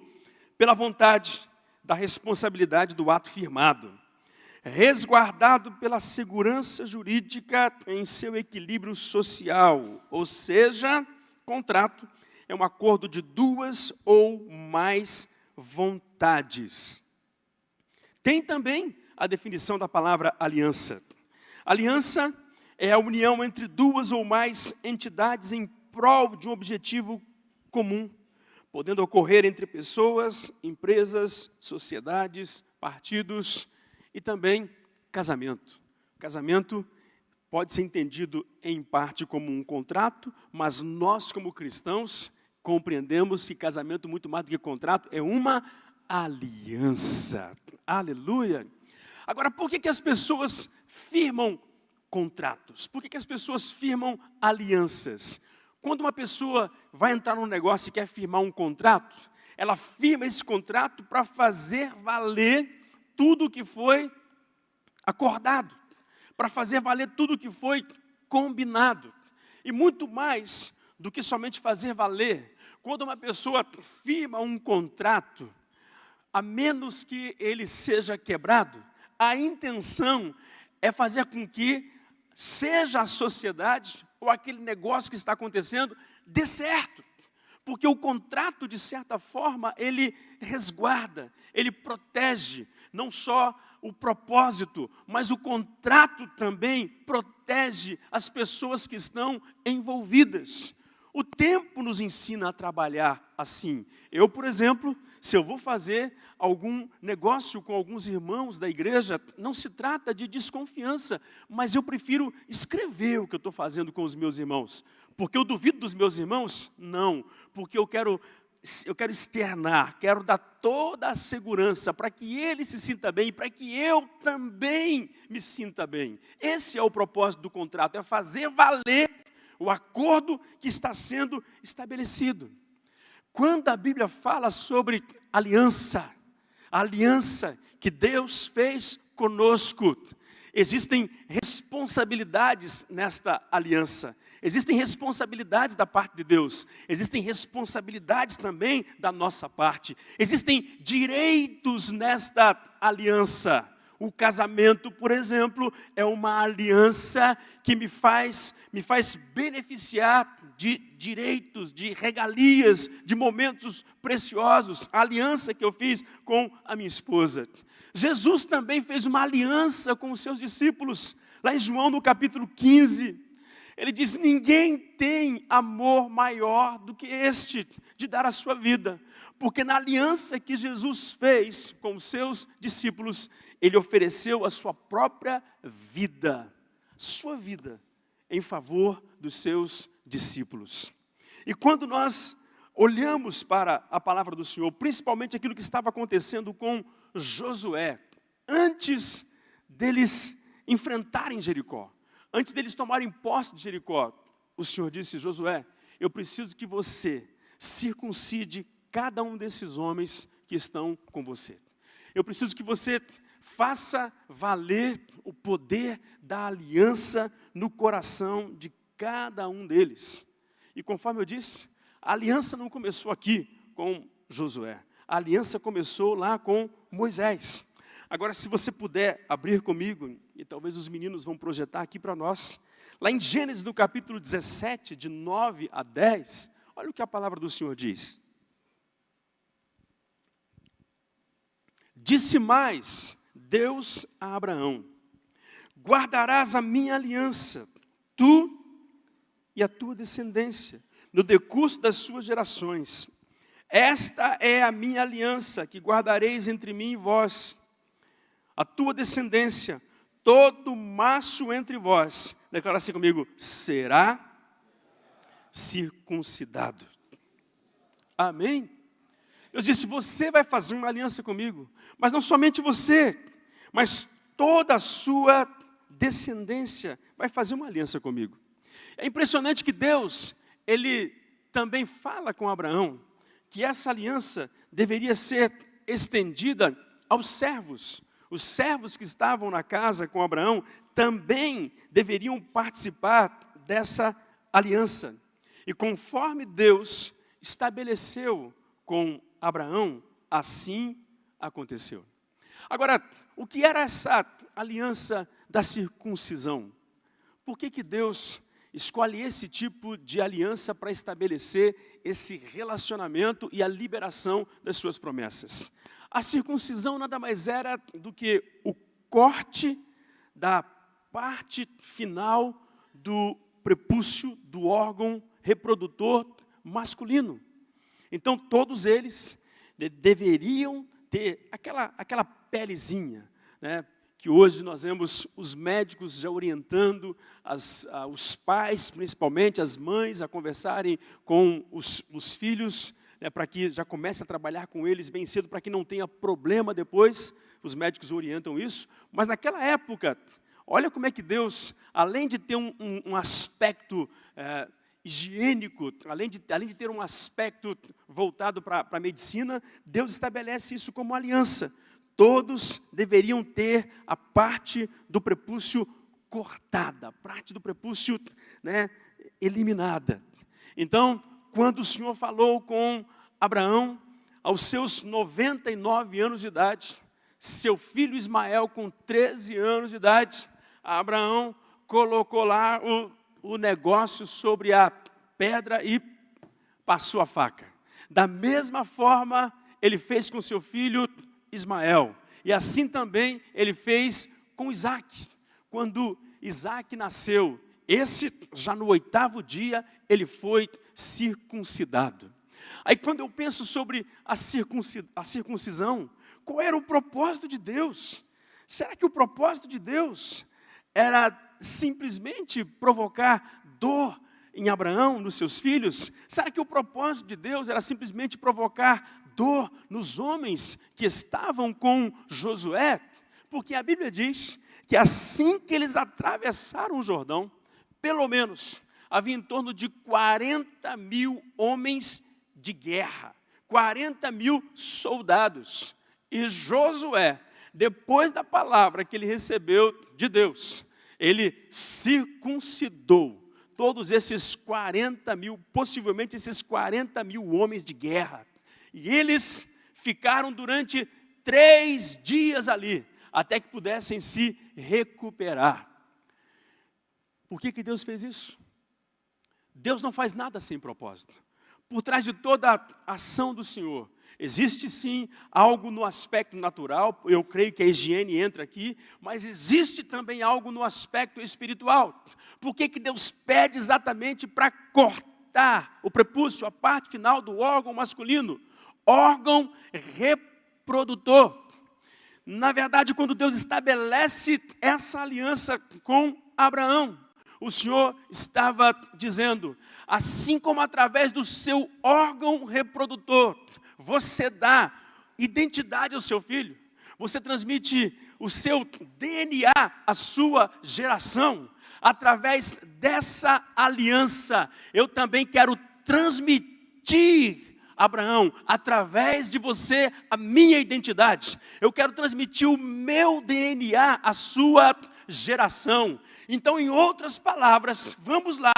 Speaker 3: pela vontade da responsabilidade do ato firmado, resguardado pela segurança jurídica em seu equilíbrio social. Ou seja, contrato é um acordo de duas ou mais vontades. Tem também a definição da palavra aliança. Aliança é a união entre duas ou mais entidades em prol de um objetivo comum, podendo ocorrer entre pessoas, empresas, sociedades, partidos e também casamento. Casamento pode ser entendido em parte como um contrato, mas nós, como cristãos, compreendemos que casamento, muito mais do que contrato, é uma aliança. Aleluia! Agora, por que as pessoas firmam contratos? Por que as pessoas firmam alianças? Quando uma pessoa vai entrar num negócio e quer firmar um contrato, ela firma esse contrato para fazer valer tudo o que foi acordado, para fazer valer tudo o que foi combinado. E muito mais do que somente fazer valer, quando uma pessoa firma um contrato, a menos que ele seja quebrado, a intenção é fazer com que seja a sociedade ou aquele negócio que está acontecendo dê certo. Porque o contrato, de certa forma, ele resguarda, ele protege não só o propósito, mas o contrato também protege as pessoas que estão envolvidas. O tempo nos ensina a trabalhar assim. Eu, por exemplo, se eu vou fazer algum negócio com alguns irmãos da igreja, não se trata de desconfiança, mas eu prefiro escrever o que eu estou fazendo com os meus irmãos. Porque eu duvido dos meus irmãos? Não, porque eu quero externar, quero dar toda a segurança para que ele se sinta bem, para que eu também me sinta bem. Esse é o propósito do contrato, é fazer valer o acordo que está sendo estabelecido. Quando a Bíblia fala sobre aliança, a aliança que Deus fez conosco, existem responsabilidades nesta aliança. Existem responsabilidades da parte de Deus, existem responsabilidades também da nossa parte, existem direitos nesta aliança. O casamento, por exemplo, é uma aliança que me faz beneficiar de direitos, de regalias, de momentos preciosos. A aliança que eu fiz com a minha esposa. Jesus também fez uma aliança com os seus discípulos. Lá em João, no capítulo 15, ele diz: ninguém tem amor maior do que este, de dar a sua vida. Porque na aliança que Jesus fez com os seus discípulos, ele ofereceu a sua própria vida, sua vida, em favor dos seus discípulos. E quando nós olhamos para a palavra do Senhor, principalmente aquilo que estava acontecendo com Josué, antes deles enfrentarem Jericó, antes deles tomarem posse de Jericó, o Senhor disse: Josué, eu preciso que você circuncide cada um desses homens que estão com você. Eu preciso que você faça valer o poder da aliança no coração de cada um deles. E conforme eu disse, a aliança não começou aqui com Josué. A aliança começou lá com Moisés. Agora, se você puder abrir comigo, e talvez os meninos vão projetar aqui para nós, lá em Gênesis, no capítulo 17, de 9 a 10, olha o que a palavra do Senhor diz. Disse mais Deus a Abraão: guardarás a minha aliança, tu e a tua descendência, no decurso das suas gerações. Esta é a minha aliança que guardareis entre mim e vós, a tua descendência, todo macho entre vós, declara assim comigo, será circuncidado. Amém? Deus disse, você vai fazer uma aliança comigo, mas não somente você, mas toda a sua descendência vai fazer uma aliança comigo. É impressionante que Deus, Ele também fala com Abraão, que essa aliança deveria ser estendida aos servos. Os servos que estavam na casa com Abraão também deveriam participar dessa aliança. E conforme Deus estabeleceu com Abraão, assim aconteceu. Agora, o que era essa aliança da circuncisão? Por que Deus escolhe esse tipo de aliança para estabelecer esse relacionamento e a liberação das suas promessas? A circuncisão nada mais era do que o corte da parte final do prepúcio, do órgão reprodutor masculino. Então, todos eles deveriam ter aquela pelezinha, né, que hoje nós vemos os médicos já orientando os pais, principalmente as mães, a conversarem com os filhos, né, para que já comece a trabalhar com eles bem cedo, para que não tenha problema depois. Os médicos orientam isso. Mas naquela época, olha como é que Deus, além de ter um aspecto higiênico, além de ter um aspecto voltado para a medicina, Deus estabelece isso como aliança. Todos deveriam ter a parte do prepúcio cortada, a parte do prepúcio, né, eliminada. Então, quando o Senhor falou com Abraão, aos seus 99 anos de idade, seu filho Ismael com 13 anos de idade, Abraão colocou lá o negócio sobre a pedra e passou a faca. Da mesma forma, ele fez com seu filho Ismael. E assim também ele fez com Isaac. Quando Isaac nasceu, já no 8º dia, ele foi circuncidado. Aí quando eu penso sobre a circuncisão, qual era o propósito de Deus? Será que o propósito de Deus era simplesmente provocar dor em Abraão, nos seus filhos? Será que o propósito de Deus era simplesmente provocar dor nos homens que estavam com Josué? Porque a Bíblia diz que assim que eles atravessaram o Jordão, pelo menos havia em torno de 40 mil homens de guerra, 40 mil soldados. E Josué, depois da palavra que ele recebeu de Deus, ele circuncidou todos esses 40 mil, possivelmente esses 40 mil homens de guerra. E eles ficaram durante 3 dias ali, até que pudessem se recuperar. Por que Deus fez isso? Deus não faz nada sem propósito. Por trás de toda a ação do Senhor, existe sim algo no aspecto natural, eu creio que a higiene entra aqui, mas existe também algo no aspecto espiritual. Por que Deus pede exatamente para cortar o prepúcio, a parte final do órgão masculino? Órgão reprodutor. Na verdade, quando Deus estabelece essa aliança com Abraão, o Senhor estava dizendo, assim como através do seu órgão reprodutor, você dá identidade ao seu filho, você transmite o seu DNA à sua geração, através dessa aliança, eu também quero transmitir, Abraão, através de você, a minha identidade. Eu quero transmitir o meu DNA à sua geração. Então, em outras palavras, vamos lá,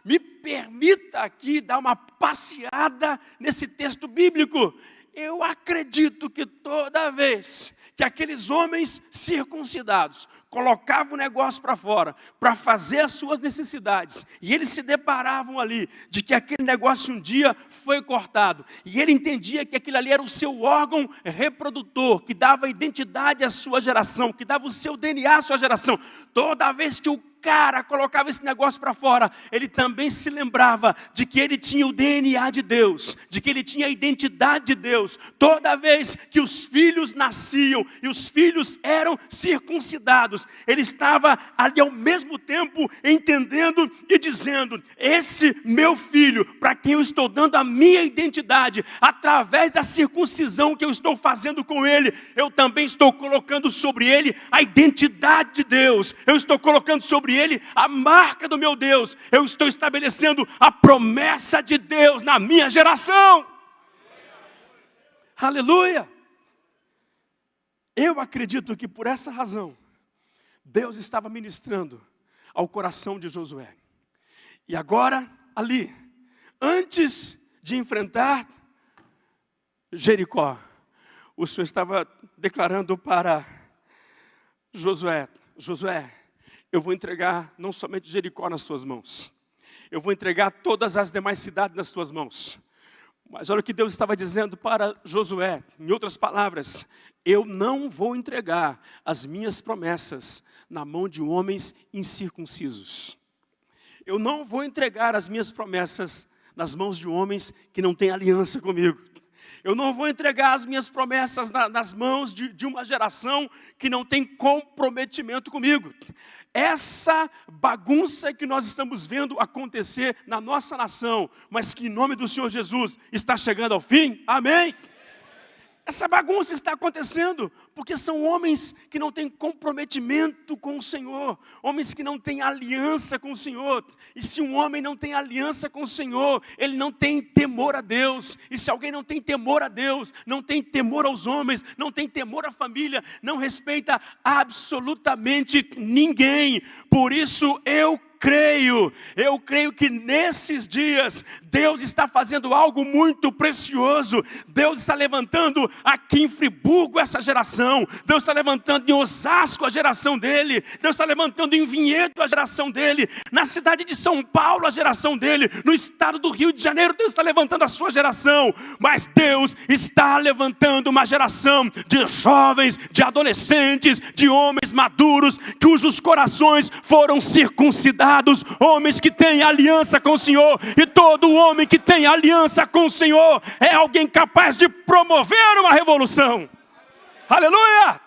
Speaker 3: me permita aqui dar uma passeada nesse texto bíblico. Eu acredito que toda vez que aqueles homens circuncidados colocavam o negócio para fora, para fazer as suas necessidades, e eles se deparavam ali, de que aquele negócio um dia foi cortado, e ele entendia que aquilo ali era o seu órgão reprodutor, que dava identidade à sua geração, que dava o seu DNA à sua geração. Toda vez que o cara colocava esse negócio para fora, ele também se lembrava de que ele tinha o DNA de Deus, de que ele tinha a identidade de Deus. Toda vez que os filhos nasciam e os filhos eram circuncidados, ele estava ali ao mesmo tempo entendendo e dizendo: esse meu filho, para quem eu estou dando a minha identidade, através da circuncisão que eu estou fazendo com ele, eu também estou colocando sobre ele a identidade de Deus, eu estou colocando sobre ele a marca do meu Deus, eu estou estabelecendo a promessa de Deus na minha geração. Aleluia! Eu acredito que por essa razão, Deus estava ministrando ao coração de Josué. E agora, ali, antes de enfrentar Jericó, o Senhor estava declarando para Josué: Josué, eu vou entregar não somente Jericó nas suas mãos, eu vou entregar todas as demais cidades nas suas mãos. Mas olha o que Deus estava dizendo para Josué, em outras palavras: eu não vou entregar as minhas promessas na mão de homens incircuncisos. Eu não vou entregar as minhas promessas nas mãos de homens que não têm aliança comigo. Eu não vou entregar as minhas promessas nas mãos de uma geração que não tem comprometimento comigo. Essa bagunça que nós estamos vendo acontecer na nossa nação, mas que em nome do Senhor Jesus está chegando ao fim, amém? Essa bagunça está acontecendo porque são homens que não têm comprometimento com o Senhor, homens que não têm aliança com o Senhor. E se um homem não tem aliança com o Senhor, ele não tem temor a Deus. E se alguém não tem temor a Deus, não tem temor aos homens, não tem temor à família, não respeita absolutamente ninguém. Por isso eu creio que nesses dias Deus está fazendo algo muito precioso. Deus está levantando aqui em Friburgo essa geração, Deus está levantando em Osasco a geração dele, Deus está levantando em Vinhedo a geração dele, na cidade de São Paulo a geração dele, no estado do Rio de Janeiro Deus está levantando a sua geração. Mas Deus está levantando uma geração de jovens, de adolescentes, de homens maduros, cujos corações foram circuncidados, homens que têm aliança com o Senhor. E todo homem que tem aliança com o Senhor é alguém capaz de promover uma revolução. Aleluia!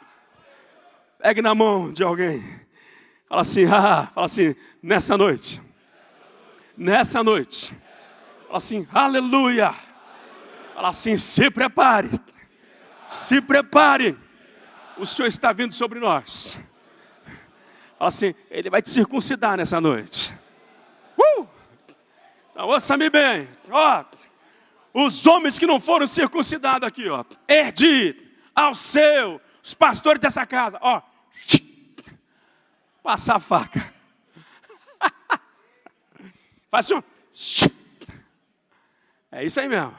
Speaker 3: Pegue na mão de alguém, fala assim, nessa noite, fala assim, aleluia, fala assim, se prepare, o Senhor está vindo sobre nós. Fala assim, ele vai te circuncidar nessa noite. Então ouça-me bem, ó, os homens que não foram circuncidados aqui, ó, Erdi, Alceu, os pastores dessa casa, ó, passar a faca. Faz assim, é isso aí mesmo.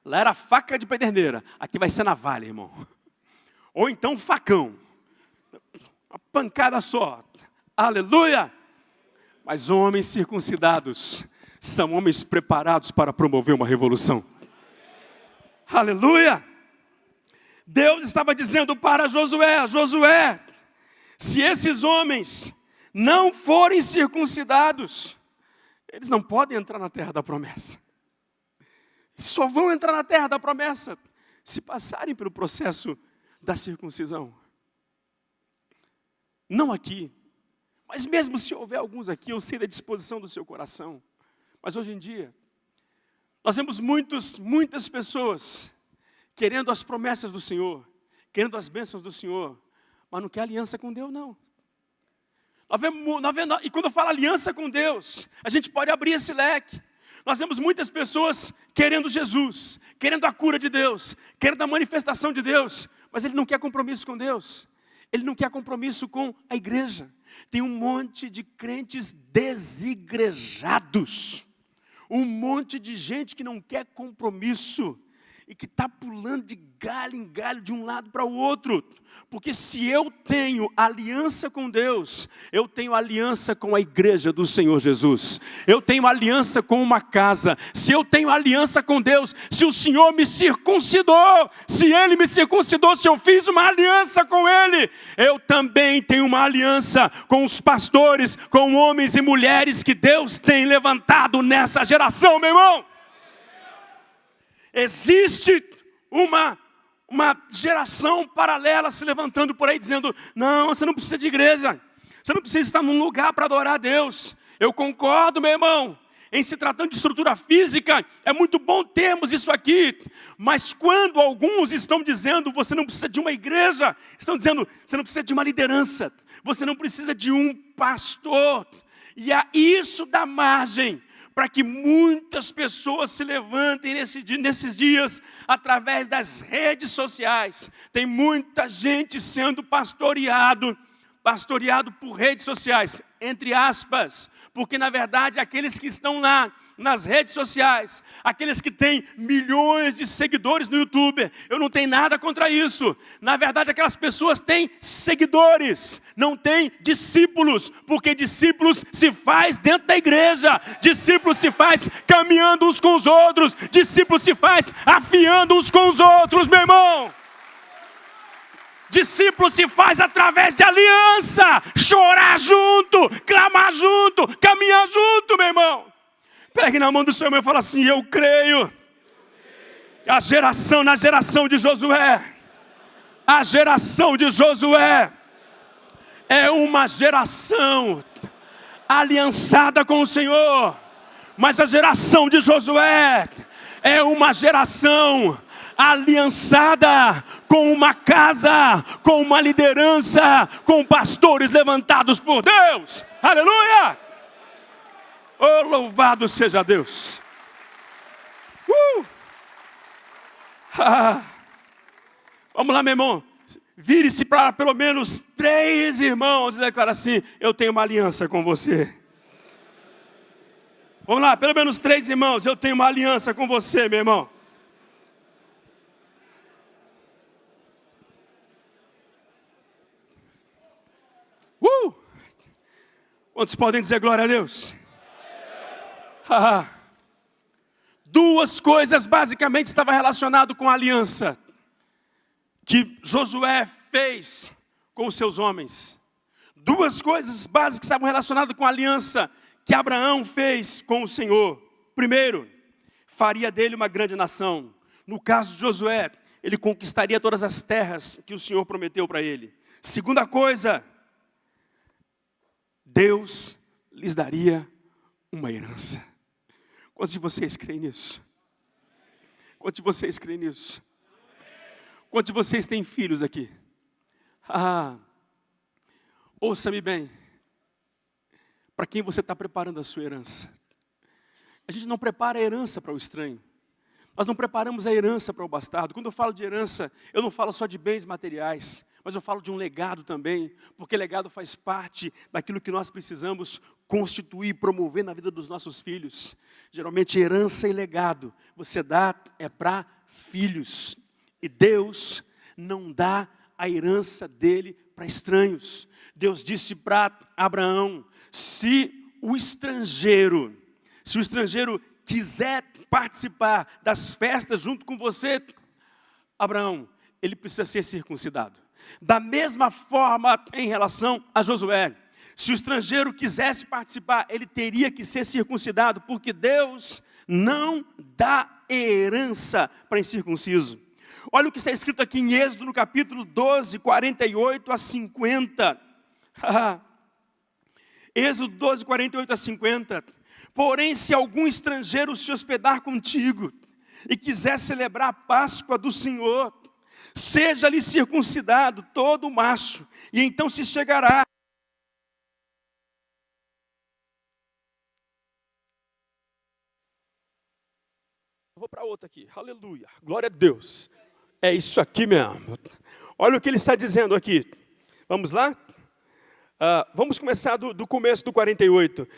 Speaker 3: Lá era faca de pederneira, aqui vai ser navalha, irmão. Ou então facão, uma pancada só. Aleluia! Mas homens circuncidados são homens preparados para promover uma revolução. Aleluia! Deus estava dizendo para Josué, Josué, se esses homens não forem circuncidados, eles não podem entrar na terra da promessa. Só vão entrar na terra da promessa se passarem pelo processo da circuncisão. Não aqui, mas mesmo se houver alguns aqui, eu sei da disposição do seu coração. Mas hoje em dia, nós vemos muitas pessoas querendo as promessas do Senhor, querendo as bênçãos do Senhor, mas não quer aliança com Deus, não. E quando eu falo aliança com Deus, a gente pode abrir esse leque. Nós vemos muitas pessoas querendo Jesus, querendo a cura de Deus, querendo a manifestação de Deus, mas ele não quer compromisso com Deus, ele não quer compromisso com a igreja. Tem um monte de crentes desigrejados, um monte de gente que não quer compromisso. e que está pulando de galho em galho, de um lado para o outro. Porque se eu tenho aliança com Deus, eu tenho aliança com a igreja do Senhor Jesus. Eu tenho aliança com uma casa. Se eu tenho aliança com Deus, se o Senhor me circuncidou, se Ele me circuncidou, se eu fiz uma aliança com Ele, eu também tenho uma aliança com os pastores, com homens e mulheres que Deus tem levantado nessa geração, meu irmão. Existe uma geração paralela se levantando por aí dizendo, não, você não precisa de igreja, você não precisa estar num lugar para adorar a Deus. Eu concordo, meu irmão, em se tratando de estrutura física, é muito bom termos isso aqui, mas quando alguns estão dizendo, você não precisa de uma igreja, estão dizendo, você não precisa de uma liderança, você não precisa de um pastor, e isso dá margem para que muitas pessoas se levantem nesses dias, através das redes sociais. Tem muita gente sendo pastoreado por redes sociais, entre aspas, porque na verdade aqueles que estão lá, nas redes sociais, aqueles que têm milhões de seguidores no YouTube, eu não tenho nada contra isso. Na verdade, aquelas pessoas têm seguidores, não têm discípulos, porque discípulos se faz dentro da igreja, discípulos se faz caminhando uns com os outros, discípulos se faz afiando uns com os outros, meu irmão. Discípulo se faz através de aliança, chorar junto, clamar junto, caminhar junto, meu irmão. Pegue na mão do seu irmão e fala assim, eu creio. Na geração de Josué, a geração de Josué é uma geração aliançada com o Senhor, mas a geração de Josué é uma geração aliançada com uma casa, com uma liderança, com pastores levantados por Deus. Aleluia! Oh, louvado seja Deus. Vamos lá, meu irmão. Vire-se para pelo menos 3 irmãos e declara assim, eu tenho uma aliança com você. Vamos lá, pelo menos 3 irmãos, eu tenho uma aliança com você, meu irmão. Quantos podem dizer glória a Deus? 2 coisas basicamente estavam relacionadas com a aliança que Josué fez com os seus homens. 2 coisas básicas estavam relacionadas com a aliança que Abraão fez com o Senhor. Primeiro, faria dele uma grande nação. No caso de Josué, ele conquistaria todas as terras que o Senhor prometeu para ele. Segunda coisa, Deus lhes daria uma herança. Quantos de vocês creem nisso? Quantos de vocês creem nisso? Quantos de vocês têm filhos aqui? Ouça-me bem. Para quem você está preparando a sua herança? A gente não prepara a herança para o estranho. Nós não preparamos a herança para o bastardo. Quando eu falo de herança, eu não falo só de bens materiais, mas eu falo de um legado também, porque legado faz parte daquilo que nós precisamos constituir, promover na vida dos nossos filhos. Geralmente herança e legado, você dá para filhos, e Deus não dá a herança dele para estranhos. Deus disse para Abraão, se o estrangeiro quiser participar das festas junto com você, Abraão, ele precisa ser circuncidado. Da mesma forma em relação a Josué, se o estrangeiro quisesse participar, ele teria que ser circuncidado, porque Deus não dá herança para incircunciso. Olha o que está escrito aqui em Êxodo, no capítulo 12, 48 a 50. Êxodo 12, 48 a 50. Porém, se algum estrangeiro se hospedar contigo e quiser celebrar a Páscoa do Senhor, seja-lhe circuncidado todo macho, e então se chegará. Vou para outra aqui, aleluia, glória a Deus. É isso aqui mesmo. Olha o que ele está dizendo aqui. Vamos lá? Vamos começar do começo do 48.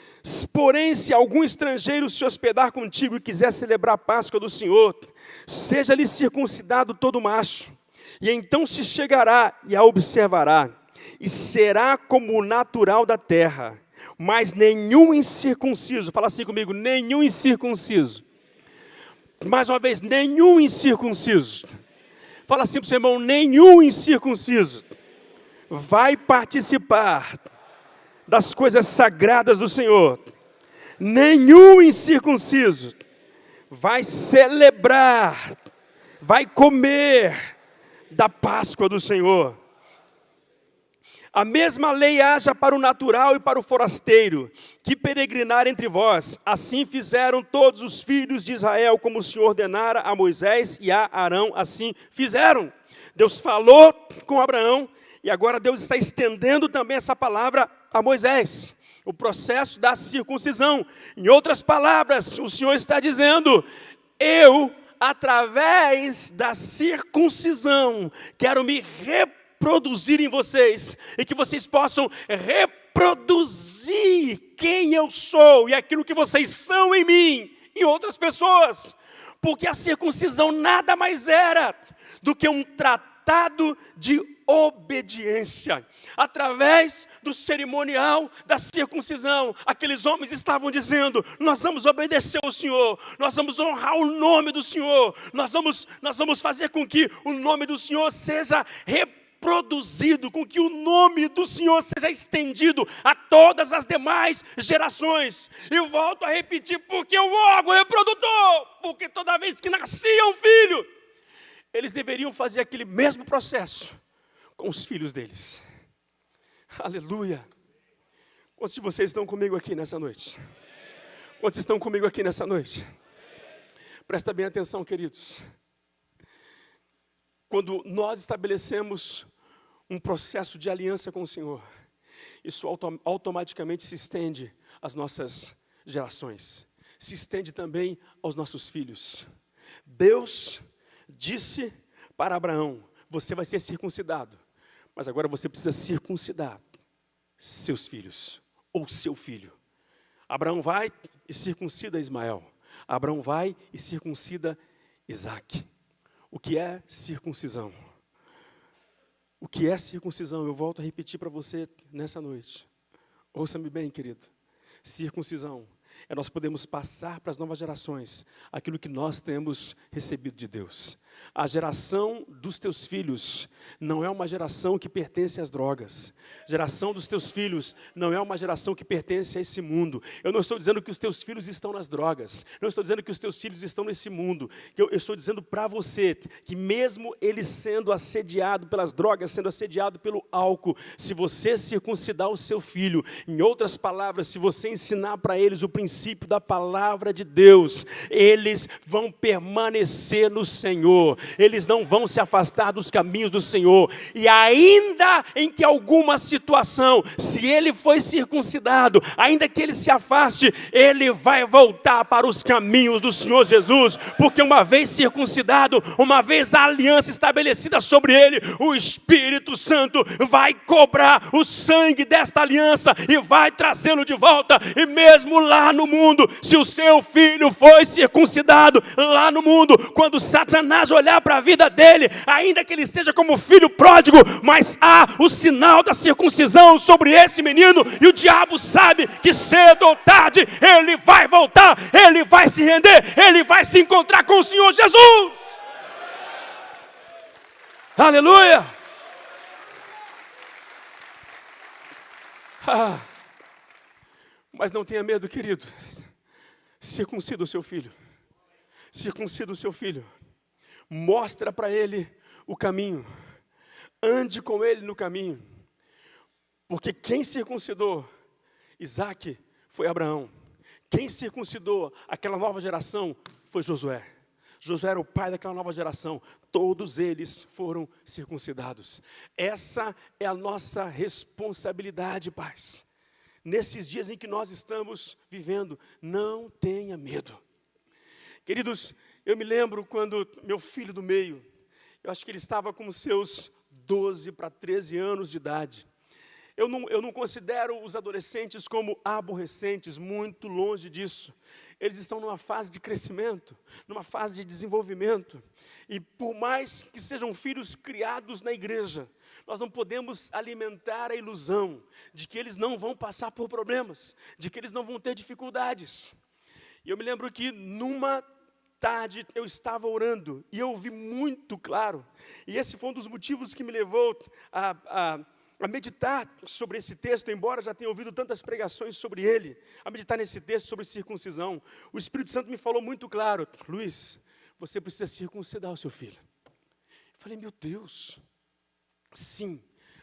Speaker 3: Porém, se algum estrangeiro se hospedar contigo e quiser celebrar a Páscoa do Senhor, seja-lhe circuncidado todo macho, e então se chegará e a observará, e será como o natural da terra, mas nenhum incircunciso, fala assim comigo, nenhum incircunciso. Mais uma vez, nenhum incircunciso. Fala assim para o seu irmão, nenhum incircunciso vai participar das coisas sagradas do Senhor. Nenhum incircunciso vai celebrar, vai comer da Páscoa do Senhor. A mesma lei haja para o natural e para o forasteiro, que peregrinar entre vós. Assim fizeram todos os filhos de Israel, como o Senhor ordenara a Moisés e a Arão, assim fizeram. Deus falou com Abraão, e agora Deus está estendendo também essa palavra a Moisés. O processo da circuncisão. Em outras palavras, o Senhor está dizendo, eu, através da circuncisão, quero me reproduzir em vocês, e que vocês possam reproduzir quem eu sou, e aquilo que vocês são em mim, em outras pessoas. Porque a circuncisão nada mais era do que um tratado de obediência. Através do cerimonial da circuncisão, aqueles homens estavam dizendo, nós vamos obedecer ao Senhor, nós vamos honrar o nome do Senhor, nós vamos fazer com que o nome do Senhor seja reproduzido, com que o nome do Senhor seja estendido a todas as demais gerações. E eu volto a repetir, porque o órgão reprodutor, porque toda vez que nascia um filho, eles deveriam fazer aquele mesmo processo com os filhos deles. Aleluia. Quantos de vocês estão comigo aqui nessa noite? Quantos estão comigo aqui nessa noite? Presta bem atenção, queridos. Quando nós estabelecemos um processo de aliança com o Senhor, isso automaticamente se estende às nossas gerações. Se estende também aos nossos filhos. Deus disse para Abraão, você vai ser circuncidado, mas agora você precisa circuncidar seus filhos, ou seu filho. Abraão vai e circuncida Ismael. Abraão vai e circuncida Isaque. O que é circuncisão? O que é circuncisão? Eu volto a repetir para você nessa noite. Ouça-me bem, querido. Circuncisão é nós podemos passar para as novas gerações aquilo que nós temos recebido de Deus. A geração dos teus filhos não é uma geração que pertence às drogas. A geração dos teus filhos não é uma geração que pertence a esse mundo. Eu não estou dizendo que os teus filhos estão nas drogas. Não estou dizendo que os teus filhos estão nesse mundo. Eu estou dizendo para você que mesmo eles sendo assediados pelas drogas, sendo assediados pelo álcool, se você circuncidar o seu filho, em outras palavras, se você ensinar para eles o princípio da palavra de Deus, eles vão permanecer no Senhor. Eles não vão se afastar dos caminhos do Senhor. E ainda em que alguma situação, se ele foi circuncidado, ainda que ele se afaste, ele vai voltar para os caminhos do Senhor Jesus, porque uma vez circuncidado, uma vez a aliança estabelecida sobre ele, o Espírito Santo vai cobrar o sangue desta aliança e vai trazê-lo de volta. E mesmo lá no mundo, se o seu filho foi circuncidado lá no mundo, quando Satanás olhar para a vida dele, ainda que ele esteja como filho pródigo, mas há o sinal da circuncisão sobre esse menino, e o diabo sabe que cedo ou tarde ele vai voltar, ele vai se render, ele vai se encontrar com o Senhor Jesus. Aleluia. Mas não tenha medo, querido. Circuncida o seu filho. Circuncida o seu filho. Mostra para ele o caminho. Ande com ele no caminho. Porque quem circuncidou Isaque foi Abraão. Quem circuncidou aquela nova geração foi Josué. Josué era o pai daquela nova geração. Todos eles foram circuncidados. Essa é a nossa responsabilidade, pais. Nesses dias em que nós estamos vivendo, não tenha medo. Queridos, eu me lembro quando meu filho do meio, eu acho que ele estava com seus 12 para 13 anos de idade. Eu não considero os adolescentes como aborrecentes, muito longe disso. Eles estão numa fase de crescimento, numa fase de desenvolvimento. E por mais que sejam filhos criados na igreja, nós não podemos alimentar a ilusão de que eles não vão passar por problemas, de que eles não vão ter dificuldades. E eu me lembro que numa tarde eu estava orando e eu ouvi muito claro. E esse foi um dos motivos que me levou a meditar sobre esse texto, embora já tenha ouvido tantas pregações sobre ele, a meditar nesse texto sobre circuncisão. O Espírito Santo me falou muito claro: Luiz, você precisa circuncidar o seu filho. Eu falei: meu Deus, sim,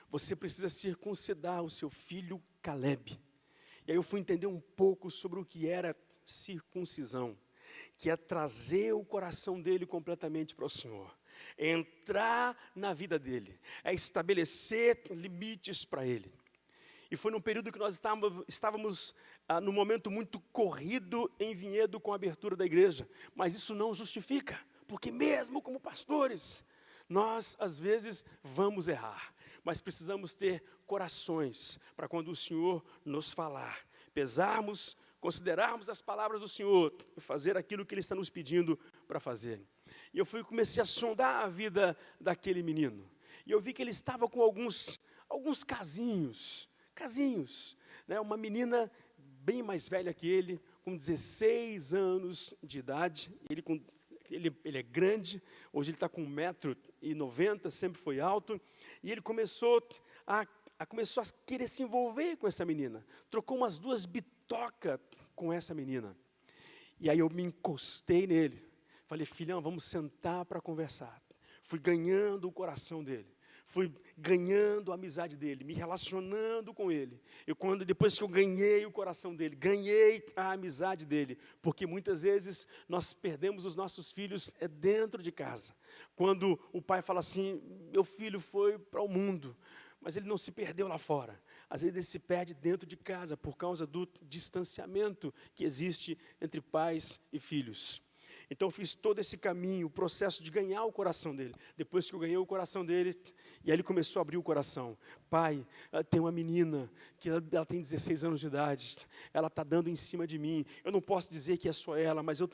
Speaker 3: você precisa circuncidar o seu filho Caleb. E aí eu fui entender um pouco sobre o que era circuncisão, que é trazer o coração dele completamente para o Senhor, é entrar na vida dele, é estabelecer limites para ele. E foi num período que nós estávamos num momento muito corrido em Vinhedo com a abertura da igreja, mas isso não justifica, porque mesmo como pastores, nós às vezes vamos errar, mas precisamos ter corações para quando o Senhor nos falar, pesarmos, considerarmos as palavras do Senhor e fazer aquilo que Ele está nos pedindo para fazer. E eu comecei a sondar a vida daquele menino. E eu vi que ele estava com alguns casinhos, né? Uma menina bem mais velha que ele, com 16 anos de idade. Ele é grande, hoje ele está com 1,90 m, sempre foi alto. E ele começou a querer se envolver com essa menina. Trocou umas 2 bitocas com essa menina. E aí eu me encostei nele. Falei: filhão, vamos sentar para conversar. Fui ganhando o coração dele. Fui ganhando a amizade dele, me relacionando com ele. Depois que eu ganhei o coração dele, ganhei a amizade dele. Porque muitas vezes nós perdemos os nossos filhos dentro de casa. Quando o pai fala assim: meu filho foi para o mundo, mas ele não se perdeu lá fora. Às vezes ele se perde dentro de casa por causa do distanciamento que existe entre pais e filhos. Então eu fiz todo esse caminho, o processo de ganhar o coração dele. Depois que eu ganhei o coração dele, e aí ele começou a abrir o coração. Pai, tem uma menina, que ela tem 16 anos de idade, ela está dando em cima de mim. Eu não posso dizer que é só ela, mas eu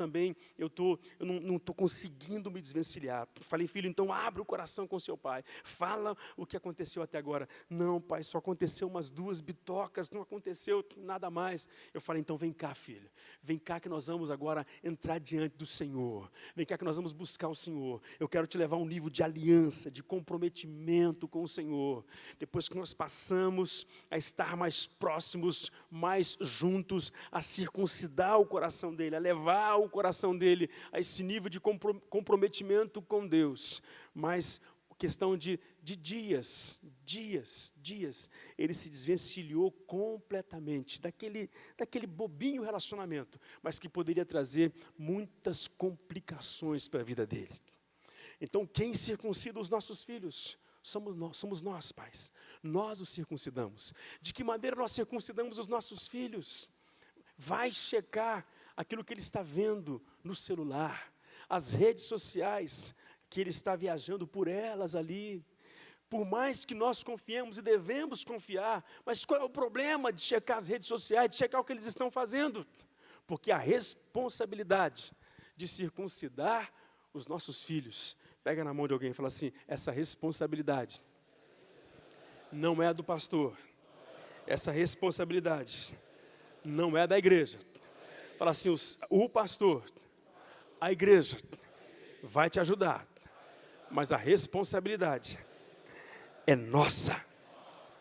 Speaker 3: não estou conseguindo me desvencilhar. Falei: filho, então abre o coração com seu pai. Fala o que aconteceu até agora. Não, pai, só aconteceu umas 2 bitocas, não aconteceu nada mais. Eu falei: então vem cá, filho. Vem cá que nós vamos agora entrar diante do Senhor. Vem cá que nós vamos buscar o Senhor. Eu quero te levar a um nível de aliança, de comprometimento com o Senhor. Depois que nós passamos a estar mais próximos, mais juntos, a circuncidar o coração dele, a levar o coração dele a esse nível de comprometimento com Deus. Mas questão de dias, ele se desvencilhou completamente daquele bobinho relacionamento, mas que poderia trazer muitas complicações para a vida dele. Então, quem circuncida os nossos filhos? Somos nós, pais. Nós os circuncidamos. De que maneira nós circuncidamos os nossos filhos? Vai checar aquilo que ele está vendo no celular, as redes sociais, que ele está viajando por elas ali. Por mais que nós confiemos e devemos confiar, mas qual é o problema de checar as redes sociais, de checar o que eles estão fazendo? Porque a responsabilidade de circuncidar os nossos filhos, pega na mão de alguém e fala assim: essa responsabilidade não é do pastor, essa responsabilidade não é da igreja. Fala assim: o pastor, a igreja vai te ajudar, mas a responsabilidade é nossa.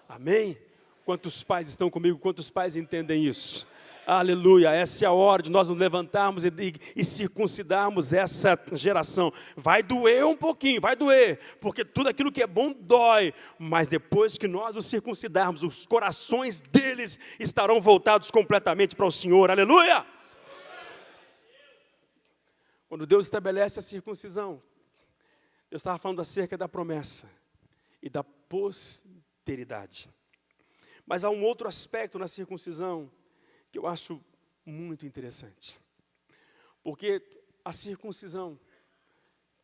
Speaker 3: Amém? Quantos pais estão comigo? Quantos pais entendem isso? Aleluia, essa é a hora de nós nos levantarmos e circuncidarmos essa geração. Vai doer um pouquinho, vai doer, porque tudo aquilo que é bom dói, mas depois que nós os circuncidarmos, os corações deles estarão voltados completamente para o Senhor. Aleluia! Quando Deus estabelece a circuncisão, Deus estava falando acerca da promessa e da posteridade. Mas há um outro aspecto na circuncisão que eu acho muito interessante. Porque a circuncisão,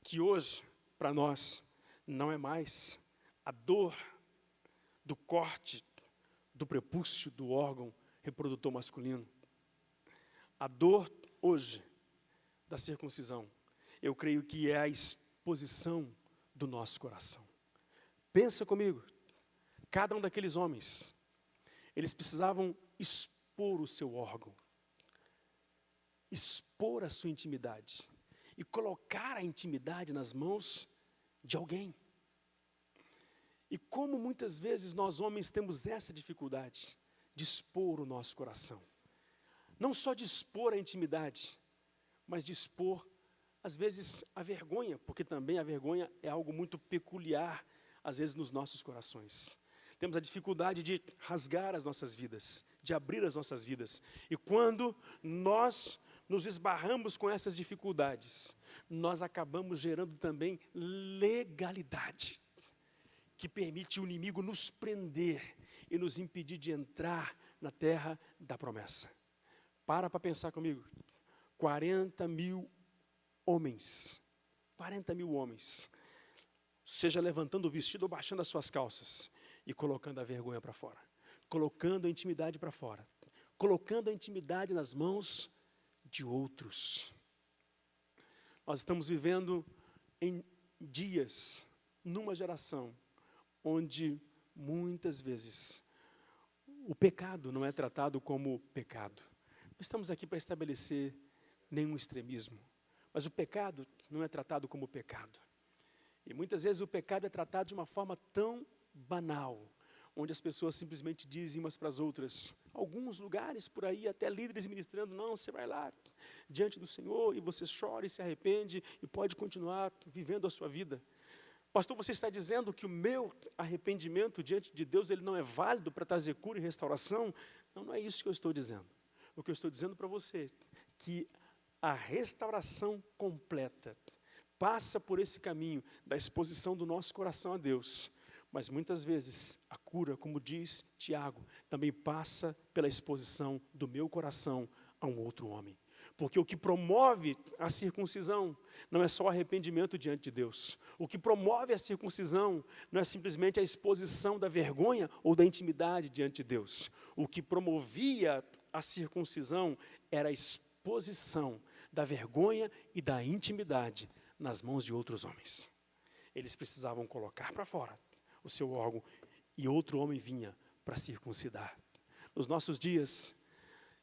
Speaker 3: que hoje, para nós, não é mais a dor do corte do prepúcio do órgão reprodutor masculino. A dor hoje da circuncisão, eu creio que é a exposição do nosso coração. Pensa comigo, cada um daqueles homens, eles precisavam expor o seu órgão, expor a sua intimidade e colocar a intimidade nas mãos de alguém. E como muitas vezes nós homens temos essa dificuldade de expor o nosso coração. Não só de expor a intimidade, mas de expor, às vezes, a vergonha, porque também a vergonha é algo muito peculiar, às vezes, nos nossos corações. Temos a dificuldade de rasgar as nossas vidas, de abrir as nossas vidas. E quando nós nos esbarramos com essas dificuldades, nós acabamos gerando também legalidade, que permite o inimigo nos prender e nos impedir de entrar na terra da promessa. Para pensar comigo. 40 mil homens, seja levantando o vestido ou baixando as suas calças e colocando a vergonha para fora, colocando a intimidade para fora, colocando a intimidade nas mãos de outros. Nós estamos vivendo em dias, numa geração, onde muitas vezes o pecado não é tratado como pecado. Não estamos aqui para estabelecer nenhum extremismo, mas o pecado não é tratado como pecado. E muitas vezes o pecado é tratado de uma forma tão banal, onde as pessoas simplesmente dizem umas para as outras, alguns lugares por aí, até líderes ministrando, não, você vai lá diante do Senhor e você chora e se arrepende e pode continuar vivendo a sua vida. Pastor, você está dizendo que o meu arrependimento diante de Deus ele não é válido para trazer cura e restauração? Não, não é isso que eu estou dizendo. O que eu estou dizendo para você é que a restauração completa passa por esse caminho da exposição do nosso coração a Deus. Mas muitas vezes a cura, como diz Tiago, também passa pela exposição do meu coração a um outro homem. Porque o que promove a circuncisão não é só o arrependimento diante de Deus. O que promove a circuncisão não é simplesmente a exposição da vergonha ou da intimidade diante de Deus. O que promovia a circuncisão era a exposição da vergonha e da intimidade nas mãos de outros homens. Eles precisavam colocar para fora o seu órgão e outro homem vinha para circuncidar. Nos nossos dias,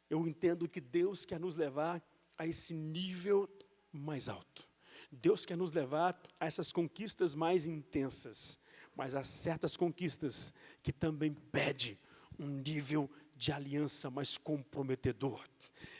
Speaker 3: eu entendo que Deus quer nos levar a esse nível mais alto. Deus quer nos levar a essas conquistas mais intensas, mas há certas conquistas que também pedem um nível de aliança mais comprometedor.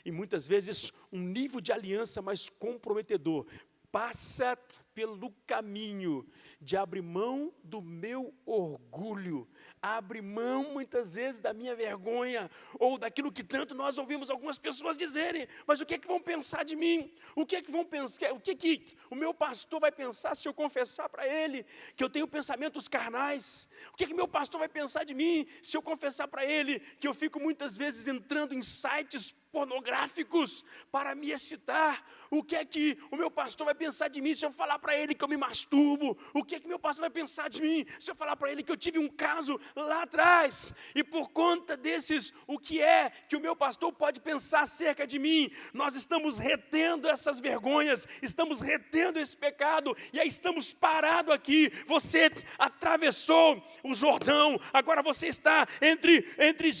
Speaker 3: E muitas vezes um nível de aliança mais comprometedor passa pelo caminho de abrir mão do meu orgulho, abrir mão muitas vezes da minha vergonha, ou daquilo que tanto nós ouvimos algumas pessoas dizerem, mas o que é que vão pensar de mim? O que é que vão pensar? O que é que o meu pastor vai pensar se eu confessar para ele que eu tenho pensamentos carnais? O que é que meu pastor vai pensar de mim se eu confessar para ele que eu fico muitas vezes entrando em sites pornográficos para me excitar? O que é que o meu pastor vai pensar de mim se eu falar para ele que eu me masturbo? O que é que meu pastor vai pensar de mim se eu falar para ele que eu tive um caso lá atrás? E por conta desses, o que é que o meu pastor pode pensar acerca de mim? Nós estamos retendo essas vergonhas, estamos retendo esse pecado, e aí estamos parados aqui. Você atravessou o Jordão, agora você está entre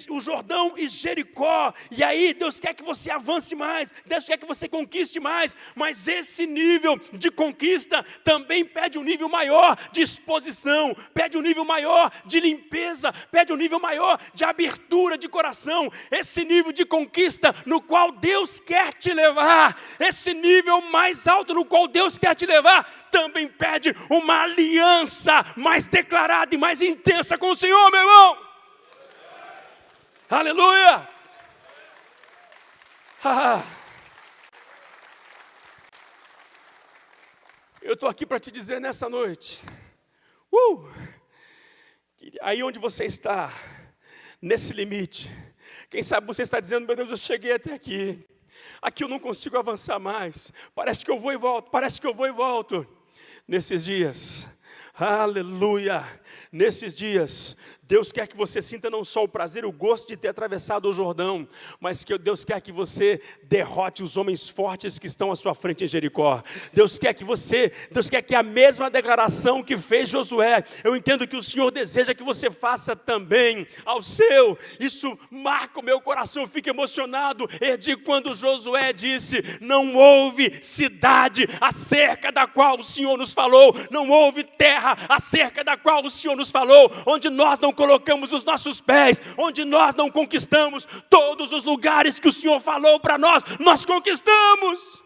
Speaker 3: o Jordão e Jericó, e aí Deus quer que você avance mais, Deus quer que você conquiste mais, mas esse nível de conquista também pede um nível maior de exposição, pede um nível maior de limpeza, pede um nível maior de abertura de coração. Esse nível de conquista no qual Deus quer te levar, esse nível mais alto no qual Deus quer te levar, também pede uma aliança mais declarada e mais intensa com o Senhor, meu irmão. Aleluia! Eu estou aqui para te dizer nessa noite, aí onde você está, nesse limite, quem sabe você está dizendo, meu Deus, eu cheguei até aqui eu não consigo avançar mais, parece que eu vou e volto, nesses dias, aleluia, nesses dias, Deus quer que você sinta não só o prazer e o gosto de ter atravessado o Jordão, mas que Deus quer que você derrote os homens fortes que estão à sua frente em Jericó. Deus quer que a mesma declaração que fez Josué, eu entendo que o Senhor deseja que você faça também ao seu. Isso marca o meu coração, eu fico emocionado de quando Josué disse: não houve cidade acerca da qual o Senhor nos falou, não houve terra acerca da qual o Senhor nos falou, onde nós não colocamos os nossos pés, onde nós não conquistamos. Todos os lugares que o Senhor falou para nós, nós conquistamos.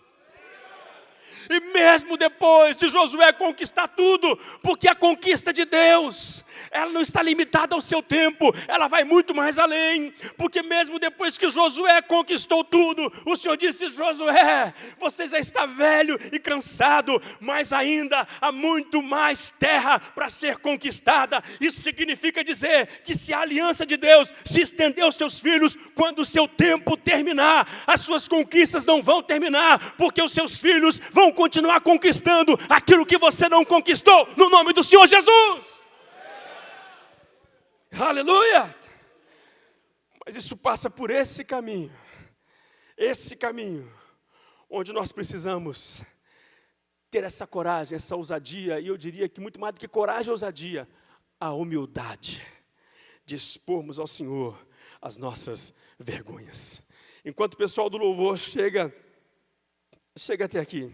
Speaker 3: E mesmo depois de Josué conquistar tudo, porque a conquista de Deus, ela não está limitada ao seu tempo, ela vai muito mais além, porque mesmo depois que Josué conquistou tudo, o Senhor disse: Josué, você já está velho e cansado, mas ainda há muito mais terra para ser conquistada. Isso significa dizer que se a aliança de Deus se estender aos seus filhos, quando o seu tempo terminar, as suas conquistas não vão terminar, porque os seus filhos vão continuar conquistando aquilo que você não conquistou, no nome do Senhor Jesus. Aleluia! Mas isso passa por esse caminho, onde nós precisamos ter essa coragem, essa ousadia, e eu diria que muito mais do que coragem e ousadia, a humildade de expormos ao Senhor as nossas vergonhas. Enquanto o pessoal do louvor chega até aqui,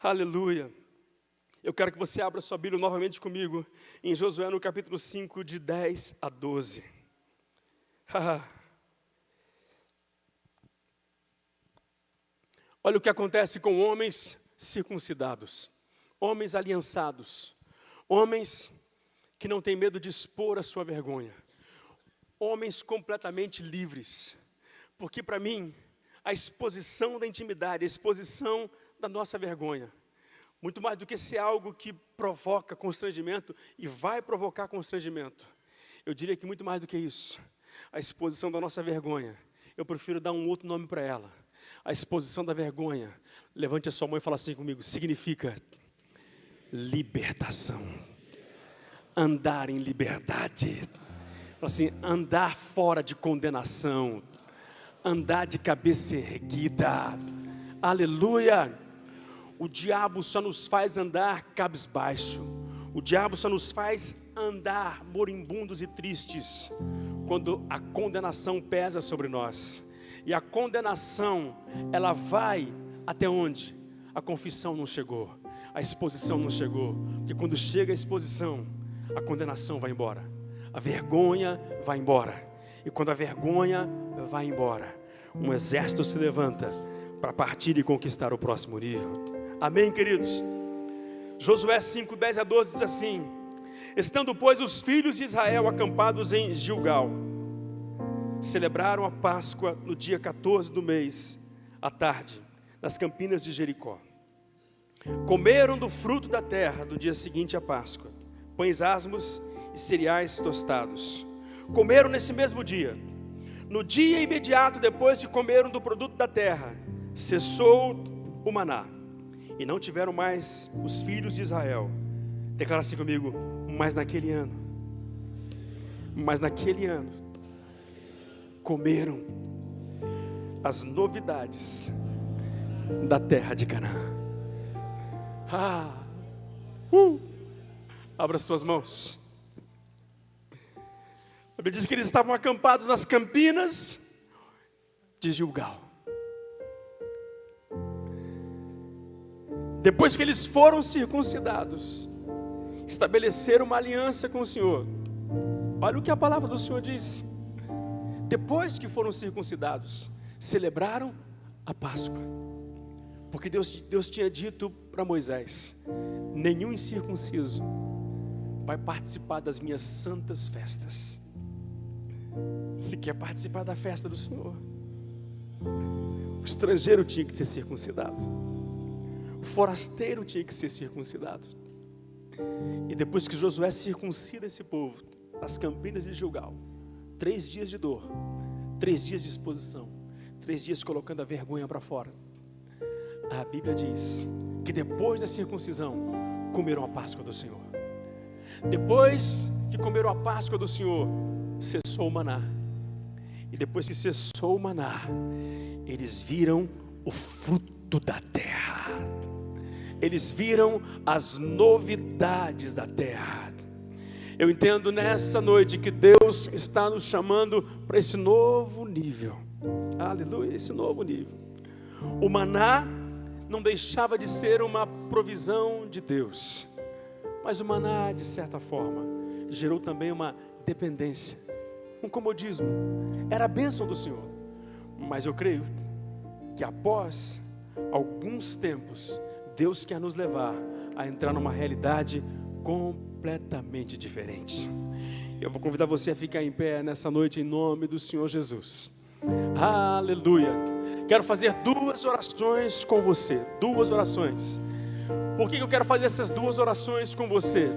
Speaker 3: aleluia, eu quero que você abra sua Bíblia novamente comigo, em Josué no capítulo 5, de 10 a 12. Olha o que acontece com homens circuncidados, homens aliançados, homens que não têm medo de expor a sua vergonha, homens completamente livres, porque para mim, a exposição da intimidade, a exposição da nossa vergonha, muito mais do que ser algo que provoca constrangimento e vai provocar constrangimento, eu diria que muito mais do que isso, a exposição da nossa vergonha, eu prefiro dar um outro nome para ela. A exposição da vergonha, levante a sua mão e fala assim comigo, significa libertação, andar em liberdade, fala assim, andar fora de condenação, andar de cabeça erguida, aleluia. O diabo só nos faz andar cabisbaixo, o diabo só nos faz andar moribundos e tristes, quando a condenação pesa sobre nós. E a condenação, ela vai até onde? A confissão não chegou, a exposição não chegou, porque quando chega a exposição, a condenação vai embora, a vergonha vai embora, e quando a vergonha vai embora, um exército se levanta para partir e conquistar o próximo nível. Amém, queridos? Josué 5, 10 a 12 diz assim: estando, pois, os filhos de Israel acampados em Gilgal, celebraram a Páscoa no dia 14 do mês, à tarde, nas campinas de Jericó. Comeram do fruto da terra do dia seguinte à Páscoa, pães asmos e cereais tostados. Comeram nesse mesmo dia. No dia imediato depois que comeram do produto da terra, cessou o maná, e não tiveram mais os filhos de Israel. Declara assim comigo, mas naquele ano, comeram as novidades da terra de Canaã. Abra as suas mãos. A Bíblia diz que eles estavam acampados nas campinas de Gilgal. Depois que eles foram circuncidados, estabeleceram uma aliança com o Senhor. Olha o que a palavra do Senhor diz. Depois que foram circuncidados, celebraram a Páscoa. Porque Deus tinha dito para Moisés: nenhum incircunciso vai participar das minhas santas festas. Se quer participar da festa do Senhor, o estrangeiro tinha que ser circuncidado, o forasteiro tinha que ser circuncidado. E depois que Josué circuncida esse povo, nas campinas de Gilgal, 3 dias de dor, 3 dias de exposição, 3 dias colocando a vergonha para fora, a Bíblia diz que depois da circuncisão, comeram a Páscoa do Senhor. Depois que comeram a Páscoa do Senhor, cessou o maná. E depois que cessou o maná, eles viram o fruto da terra. Eles viram as novidades da terra. Eu entendo nessa noite que Deus está nos chamando para esse novo nível. Aleluia, esse novo nível. O maná não deixava de ser uma provisão de Deus, mas o maná, de certa forma, gerou também uma dependência, um comodismo. Era a bênção do Senhor, mas eu creio que após alguns tempos, Deus quer nos levar a entrar numa realidade completamente diferente. Eu vou convidar você a ficar em pé nessa noite em nome do Senhor Jesus. Aleluia. Quero fazer 2 orações com você. 2 orações. Por que eu quero fazer essas 2 orações com você?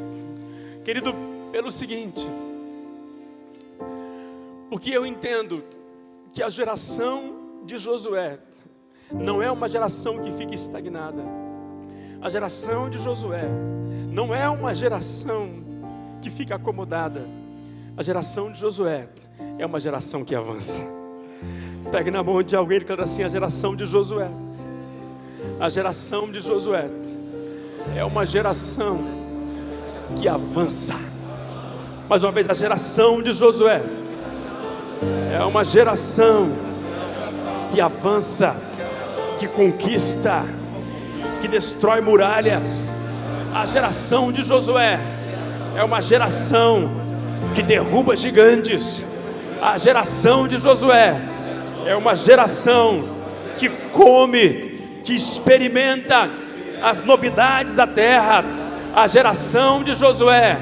Speaker 3: Querido, pelo seguinte: porque eu entendo que a geração de Josué não é uma geração que fica estagnada. A geração de Josué não é uma geração que fica acomodada. A geração de Josué é uma geração que avança. Pegue na mão de alguém e canta assim: a geração de Josué. A geração de Josué é uma geração que avança. Mais uma vez, a geração de Josué é uma geração que avança, que conquista, que destrói muralhas. A geração de Josué é uma geração que derruba gigantes. A geração de Josué é uma geração que come, que experimenta as novidades da terra. A geração de Josué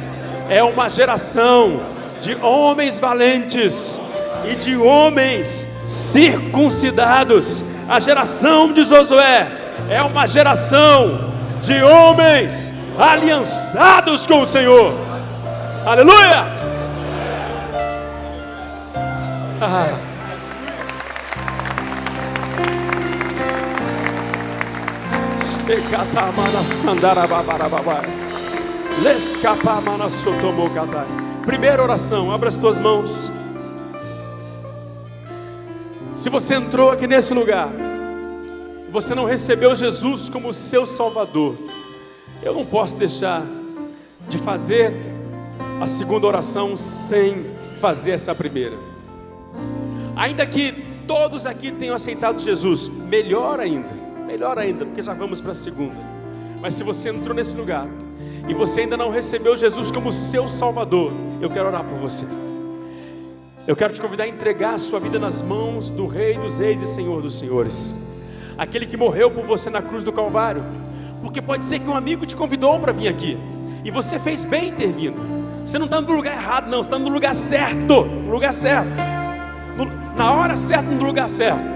Speaker 3: é uma geração de homens valentes e de homens circuncidados. A geração de Josué é uma geração de homens aliançados com o Senhor. Aleluia! Primeira oração, abra as tuas mãos. Se você entrou aqui nesse lugar, você não recebeu Jesus como seu Salvador, eu não posso deixar de fazer a segunda oração sem fazer essa primeira. Ainda que todos aqui tenham aceitado Jesus, melhor ainda, porque já vamos para a segunda. Mas se você entrou nesse lugar e você ainda não recebeu Jesus como seu Salvador, eu quero orar por você. Eu quero te convidar a entregar a sua vida nas mãos do Rei dos Reis e Senhor dos Senhores, aquele que morreu por você na cruz do Calvário. Porque pode ser que um amigo te convidou para vir aqui e você fez bem em ter vindo. Você não está no lugar errado, não, você está no lugar certo, na hora certa, no lugar certo.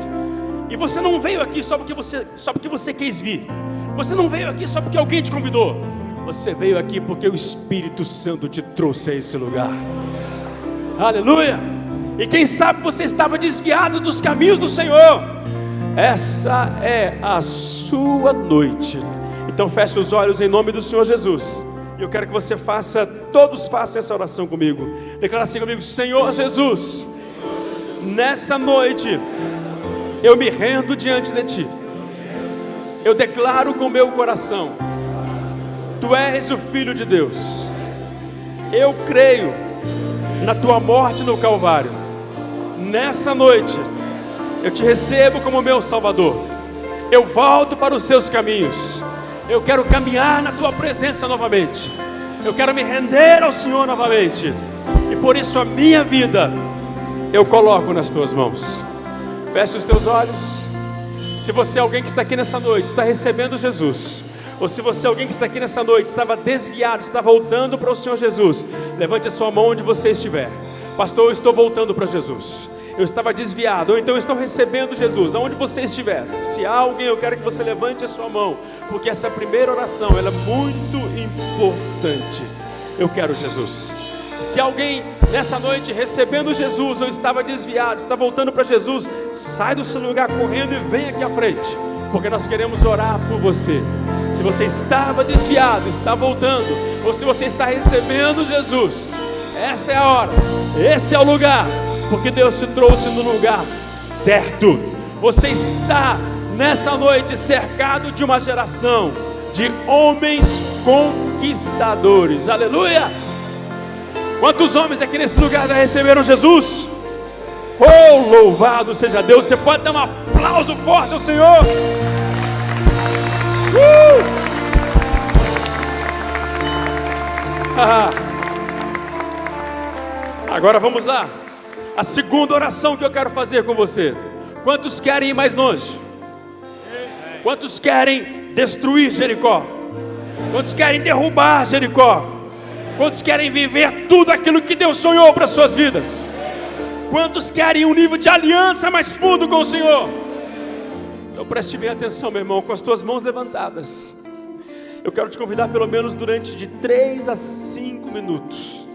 Speaker 3: E você não veio aqui só porque você quis vir. Você não veio aqui só porque alguém te convidou. Você veio aqui porque o Espírito Santo te trouxe a esse lugar. Aleluia! E quem sabe você estava desviado dos caminhos do Senhor. Essa é a sua noite. Então feche os olhos em nome do Senhor Jesus. E eu quero que você todos façam essa oração comigo. Declara assim comigo: Senhor Jesus, nessa noite eu me rendo diante de Ti. Eu declaro com meu coração: Tu és o Filho de Deus. Eu creio na Tua morte no Calvário. Nessa noite eu Te recebo como meu Salvador. Eu volto para os Teus caminhos. Eu quero caminhar na Tua presença novamente. Eu quero me render ao Senhor novamente. E por isso a minha vida eu coloco nas Tuas mãos. Feche os teus olhos. Se você é alguém que está aqui nessa noite, está recebendo Jesus, ou se você é alguém que está aqui nessa noite, estava desviado, está voltando para o Senhor Jesus, levante a sua mão onde você estiver. Pastor, eu estou voltando para Jesus. Eu estava desviado, ou então eu estou recebendo Jesus, aonde você estiver. Se há alguém, eu quero que você levante a sua mão, porque essa primeira oração, ela é muito importante. Eu quero Jesus. Se alguém nessa noite recebendo Jesus, ou estava desviado, está voltando para Jesus, sai do seu lugar correndo e vem aqui à frente, porque nós queremos orar por você. Se você estava desviado, está voltando, ou se você está recebendo Jesus, essa é a hora, esse é o lugar, porque Deus te trouxe no lugar certo. Você está nessa noite cercado de uma geração de homens conquistadores. Aleluia! Quantos homens aqui nesse lugar já receberam Jesus? Oh, louvado seja Deus! Você pode dar um aplauso forte ao Senhor. Agora vamos lá. A segunda oração que eu quero fazer com você. Quantos querem ir mais longe? Quantos querem destruir Jericó? Quantos querem derrubar Jericó? Quantos querem viver tudo aquilo que Deus sonhou para suas vidas? Quantos querem um nível de aliança mais fundo com o Senhor? Então preste bem atenção, meu irmão, com as tuas mãos levantadas. Eu quero te convidar pelo menos durante de 3 a 5 minutos.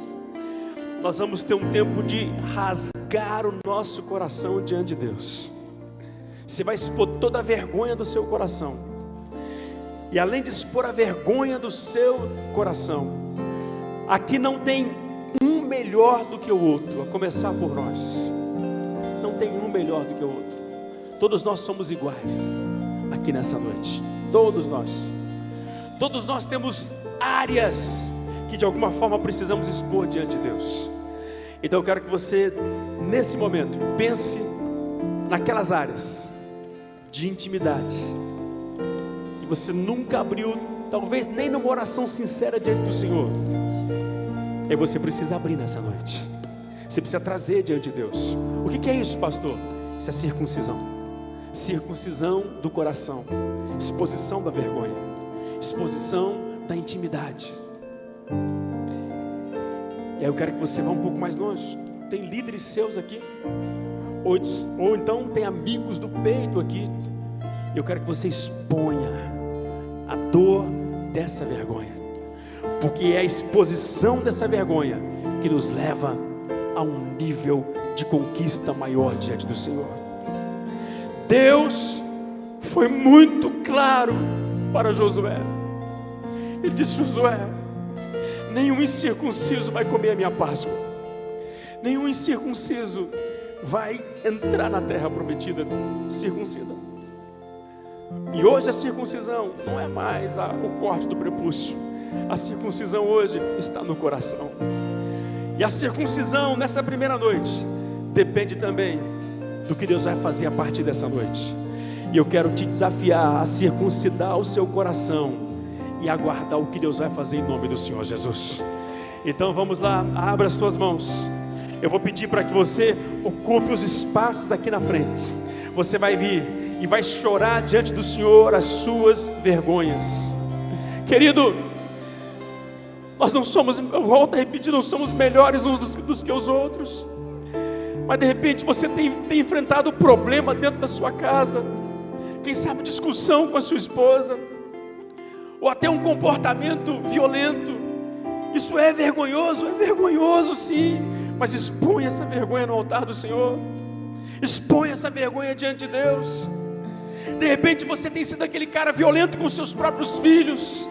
Speaker 3: Nós vamos ter um tempo de rasgar o nosso coração diante de Deus. Você vai expor toda a vergonha do seu coração. E além de expor a vergonha do seu coração, aqui não tem um melhor do que o outro, a começar por nós. Não tem um melhor do que o outro. Todos nós somos iguais aqui nessa noite. Todos nós. Todos nós temos áreas que de alguma forma precisamos expor diante de Deus. Então eu quero que você, nesse momento, pense naquelas áreas de intimidade que você nunca abriu, talvez nem numa oração sincera diante do Senhor. E você precisa abrir nessa noite. Você precisa trazer diante de Deus. O que é isso, pastor? Isso é circuncisão. Circuncisão do coração. Exposição da vergonha. Exposição da intimidade. E aí eu quero que você vá um pouco mais longe. Tem líderes seus aqui, ou então tem amigos do peito aqui. Eu quero que você exponha a dor dessa vergonha, porque é a exposição dessa vergonha que nos leva a um nível de conquista maior diante do Senhor. Deus foi muito claro para Josué. Ele disse: Josué, nenhum incircunciso vai comer a minha Páscoa. Nenhum incircunciso vai entrar na terra prometida circuncida. E hoje a circuncisão não é mais o corte do prepúcio. A circuncisão hoje está no coração. E a circuncisão nessa primeira noite depende também do que Deus vai fazer a partir dessa noite. E eu quero te desafiar a circuncidar o seu coração e aguardar o que Deus vai fazer em nome do Senhor Jesus. Então vamos lá, abra as tuas mãos. Eu vou pedir para que você ocupe os espaços aqui na frente. Você vai vir e vai chorar diante do Senhor as suas vergonhas. Querido, nós não somos, eu volto a repetir, não somos melhores uns dos que os outros. Mas de repente você tem enfrentado problema dentro da sua casa. Quem sabe discussão com a sua esposa, ou até um comportamento violento. Isso é vergonhoso sim. Mas expõe essa vergonha no altar do Senhor. Expõe essa vergonha diante de Deus. De repente você tem sido aquele cara violento com seus próprios filhos.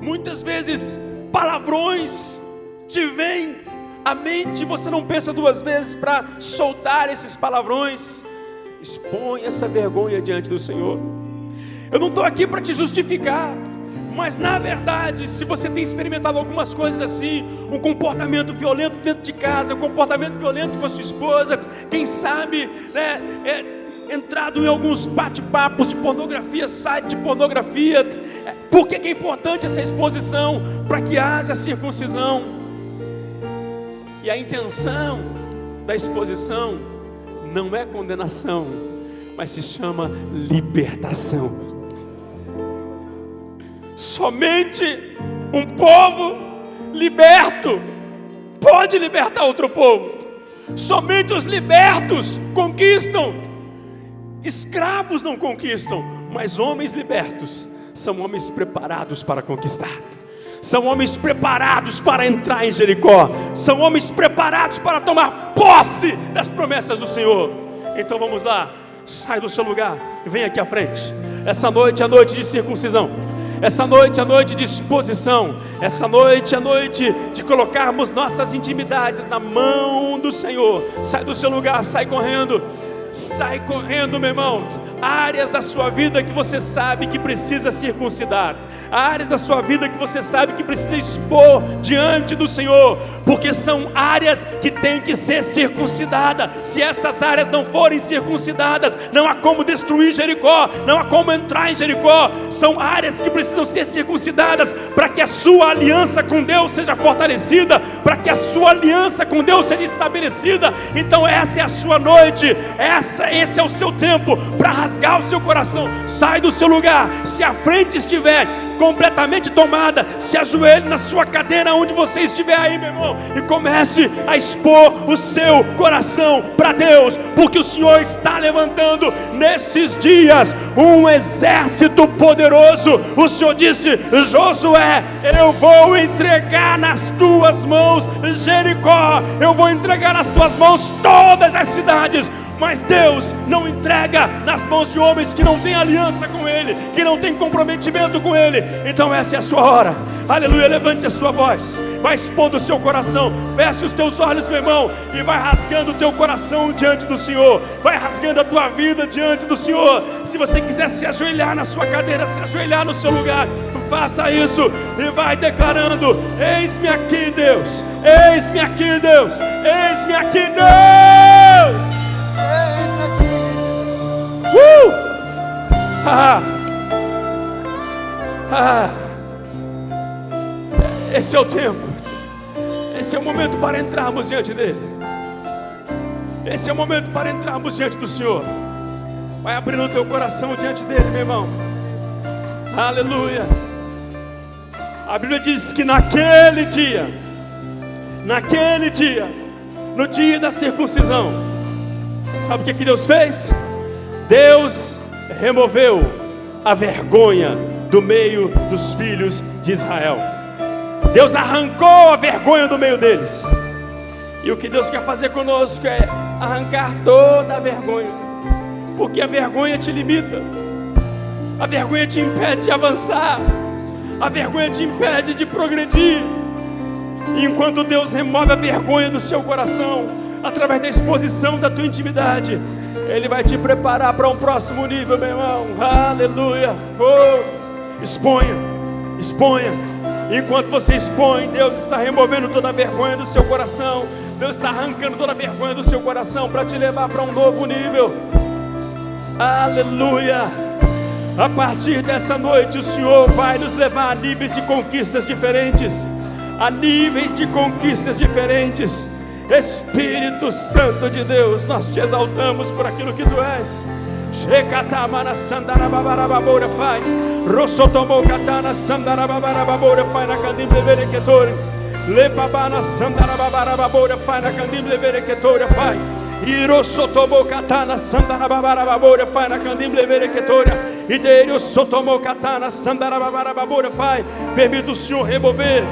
Speaker 3: Muitas vezes palavrões te vêm à mente, você não pensa duas vezes para soltar esses palavrões. Expõe essa vergonha diante do Senhor. Eu não estou aqui para te justificar, mas na verdade, se você tem experimentado algumas coisas assim, um comportamento violento dentro de casa, um comportamento violento com a sua esposa, quem sabe, entrado em alguns bate-papos de pornografia, site de pornografia. Por que é importante essa exposição? Para que haja circuncisão. E a intenção da exposição não é condenação, mas se chama libertação. Somente um povo liberto pode libertar outro povo. Somente os libertos conquistam. Escravos não conquistam, mas homens libertos são homens preparados para conquistar. São homens preparados para entrar em Jericó. São homens preparados para tomar posse das promessas do Senhor. Então vamos lá, sai do seu lugar e vem aqui à frente. Essa noite é a noite de circuncisão. Essa noite é noite de exposição. Essa noite é noite de colocarmos nossas intimidades na mão do Senhor. Sai do seu lugar, sai correndo. Sai correndo, meu irmão. Há áreas da sua vida que você sabe que precisa circuncidar. Há áreas da sua vida que você sabe que precisa expor diante do Senhor, porque são áreas que têm que ser circuncidadas. Se essas áreas não forem circuncidadas, não há como destruir Jericó, não há como entrar em Jericó. São áreas que precisam ser circuncidadas para que a sua aliança com Deus seja fortalecida, para que a sua aliança com Deus seja estabelecida. Então essa é a sua noite, esse é o seu tempo para rasgar o seu coração. Sai do seu lugar. Se a frente estiver completamente tomada, se ajoelhe na sua cadeira onde você estiver aí, meu irmão, e comece a expor o seu coração para Deus, porque o Senhor está levantando nesses dias um exército poderoso. O Senhor disse: Josué, eu vou entregar nas tuas mãos Jericó, eu vou entregar nas tuas mãos todas as cidades. Mas Deus não entrega nas mãos de homens que não têm aliança com Ele, que não têm comprometimento com Ele. Então essa é a sua hora. Aleluia, levante a sua voz, vai expondo o seu coração, feche os teus olhos, meu irmão, e vai rasgando o teu coração diante do Senhor. Vai rasgando a tua vida diante do Senhor. Se você quiser se ajoelhar na sua cadeira, se ajoelhar no seu lugar, faça isso e vai declarando: eis-me aqui, Deus, eis-me aqui, Deus, eis-me aqui, Deus. Esse é o tempo, esse é o momento para entrarmos diante dele, esse é o momento para entrarmos diante do Senhor. Vai abrindo o teu coração diante dele, meu irmão. Aleluia. A Bíblia diz que naquele dia, no dia da circuncisão, sabe o que Deus fez? Deus removeu a vergonha do meio dos filhos de Israel. Deus arrancou a vergonha do meio deles. E o que Deus quer fazer conosco é arrancar toda a vergonha, porque a vergonha te limita, a vergonha te impede de avançar, a vergonha te impede de progredir. E enquanto Deus remove a vergonha do seu coração, através da exposição da tua intimidade, Ele vai te preparar para um próximo nível, meu irmão. Aleluia. Exponha. Enquanto você expõe, Deus está removendo toda a vergonha do seu coração. Deus está arrancando toda a vergonha do seu coração para te levar para um novo nível. Aleluia. A partir dessa noite, o Senhor vai nos levar a níveis de conquistas diferentes. Espírito Santo de Deus, nós te exaltamos por aquilo que tu és. Shekatamana Sandarababarababoura Pai, Rosotomo Katana Sandarababarababoura Pai na Candim Leverequetora, Lepabana Sandarababarababoura Pai na Candim Leverequetora Pai, Irosotomo Katana Sandarababarababoura Pai na Candim Leverequetora, Ideiro Sotomo Katana Sandarababarababoura Pai. Permita o Senhor remover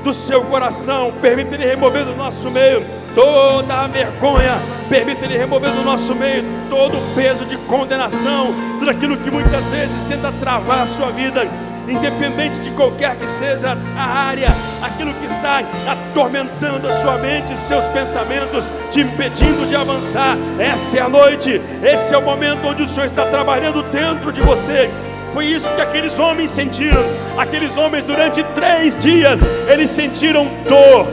Speaker 3: do seu coração, permita Ele remover do nosso meio toda a vergonha, permita Ele remover do nosso meio todo o peso de condenação, tudo aquilo que muitas vezes tenta travar a sua vida, independente de qualquer que seja a área, aquilo que está atormentando a sua mente, os seus pensamentos, te impedindo de avançar. Essa é a noite, esse é o momento onde o Senhor está trabalhando dentro de você. Foi isso que aqueles homens sentiram. Aqueles homens durante 3 dias, eles sentiram dor,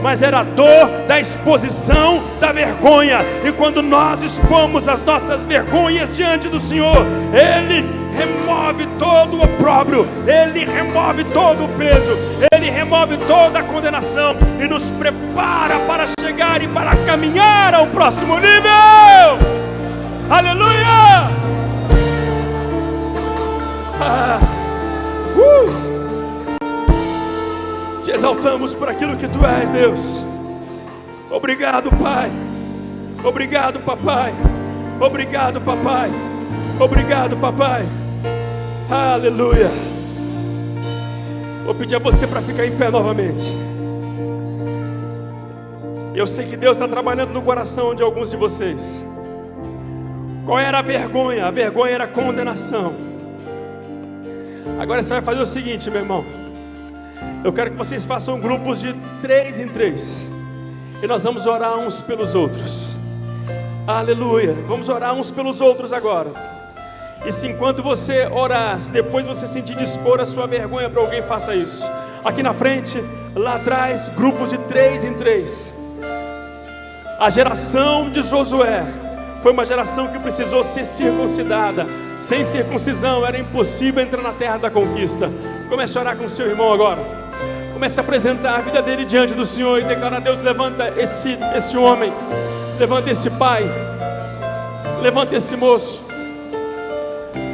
Speaker 3: mas era a dor da exposição da vergonha. E quando nós expomos as nossas vergonhas diante do Senhor, Ele remove todo o opróbrio, Ele remove todo o peso, Ele remove toda a condenação e nos prepara para chegar e para caminhar ao próximo nível. Aleluia! Te exaltamos por aquilo que tu és, Deus. Obrigado, Pai. Obrigado, Papai. Obrigado, Papai. Obrigado, Papai. Aleluia. Vou pedir a você para ficar em pé novamente. Eu sei que Deus está trabalhando no coração de alguns de vocês. Qual era a vergonha? A vergonha era a condenação. Agora você vai fazer o seguinte, meu irmão. Eu quero que vocês façam grupos de 3 em 3. E nós vamos orar uns pelos outros. Aleluia. Vamos orar uns pelos outros agora. E se enquanto você orar, se depois você sentir dispor a sua vergonha para alguém, faça isso. Aqui na frente, lá atrás, grupos de 3 em 3. A geração de Josué foi uma geração que precisou ser circuncidada. Sem circuncisão era impossível entrar na terra da conquista. Comece a orar com o seu irmão agora. Comece a apresentar a vida dele diante do Senhor e declarar: Deus, levanta esse homem, levanta esse pai, levanta esse moço,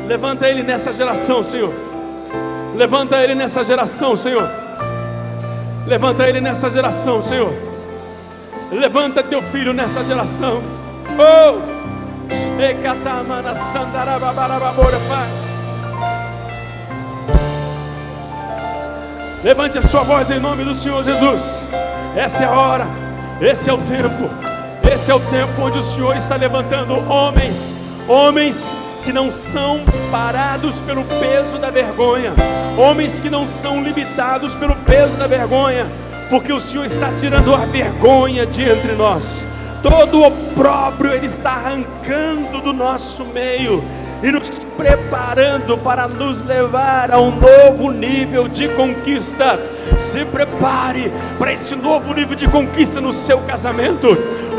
Speaker 3: levanta ele nessa geração, Senhor. Levanta ele nessa geração, Senhor. Levanta ele nessa geração, Senhor. Levanta teu filho nessa geração. Oh! Pai. Levante a sua voz em nome do Senhor Jesus. Essa é a hora, esse é o tempo. Esse é o tempo onde o Senhor está levantando homens que não são parados pelo peso da vergonha, homens que não são limitados pelo peso da vergonha, porque o Senhor está tirando a vergonha de entre nós. Todo o opróbrio Ele está arrancando do nosso meio e nos preparando para nos levar a um novo nível de conquista. Se prepare para esse novo nível de conquista no seu casamento.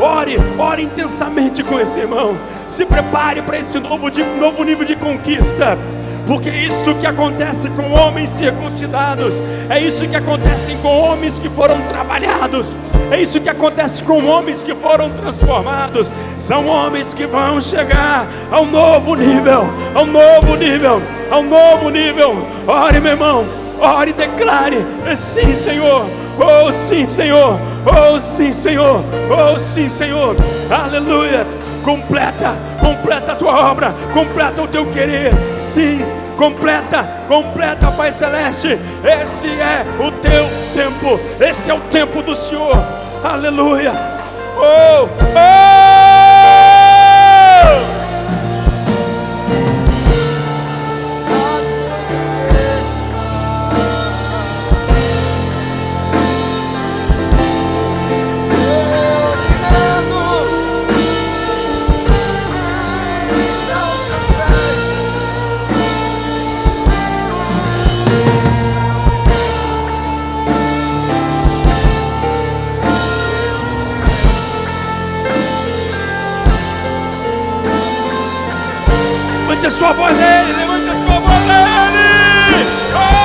Speaker 3: Ore intensamente com esse irmão. Se prepare para esse novo nível de conquista. Porque é isso que acontece com homens circuncidados. É isso que acontece com homens que foram trabalhados. É isso que acontece com homens que foram transformados. São homens que vão chegar a um novo nível. A um novo nível. A um novo nível. Ore, meu irmão. Ore e declare: sim, Senhor. Oh, sim, Senhor. Oh, sim, Senhor. Oh, sim, Senhor. Aleluia. Completa a tua obra, completa o teu querer. Sim, completa, Pai Celeste. Esse é o teu tempo, esse é o tempo do Senhor. Aleluia. Oh, oh! Levante a sua voz a Ele, levante a sua voz a Ele. Oh!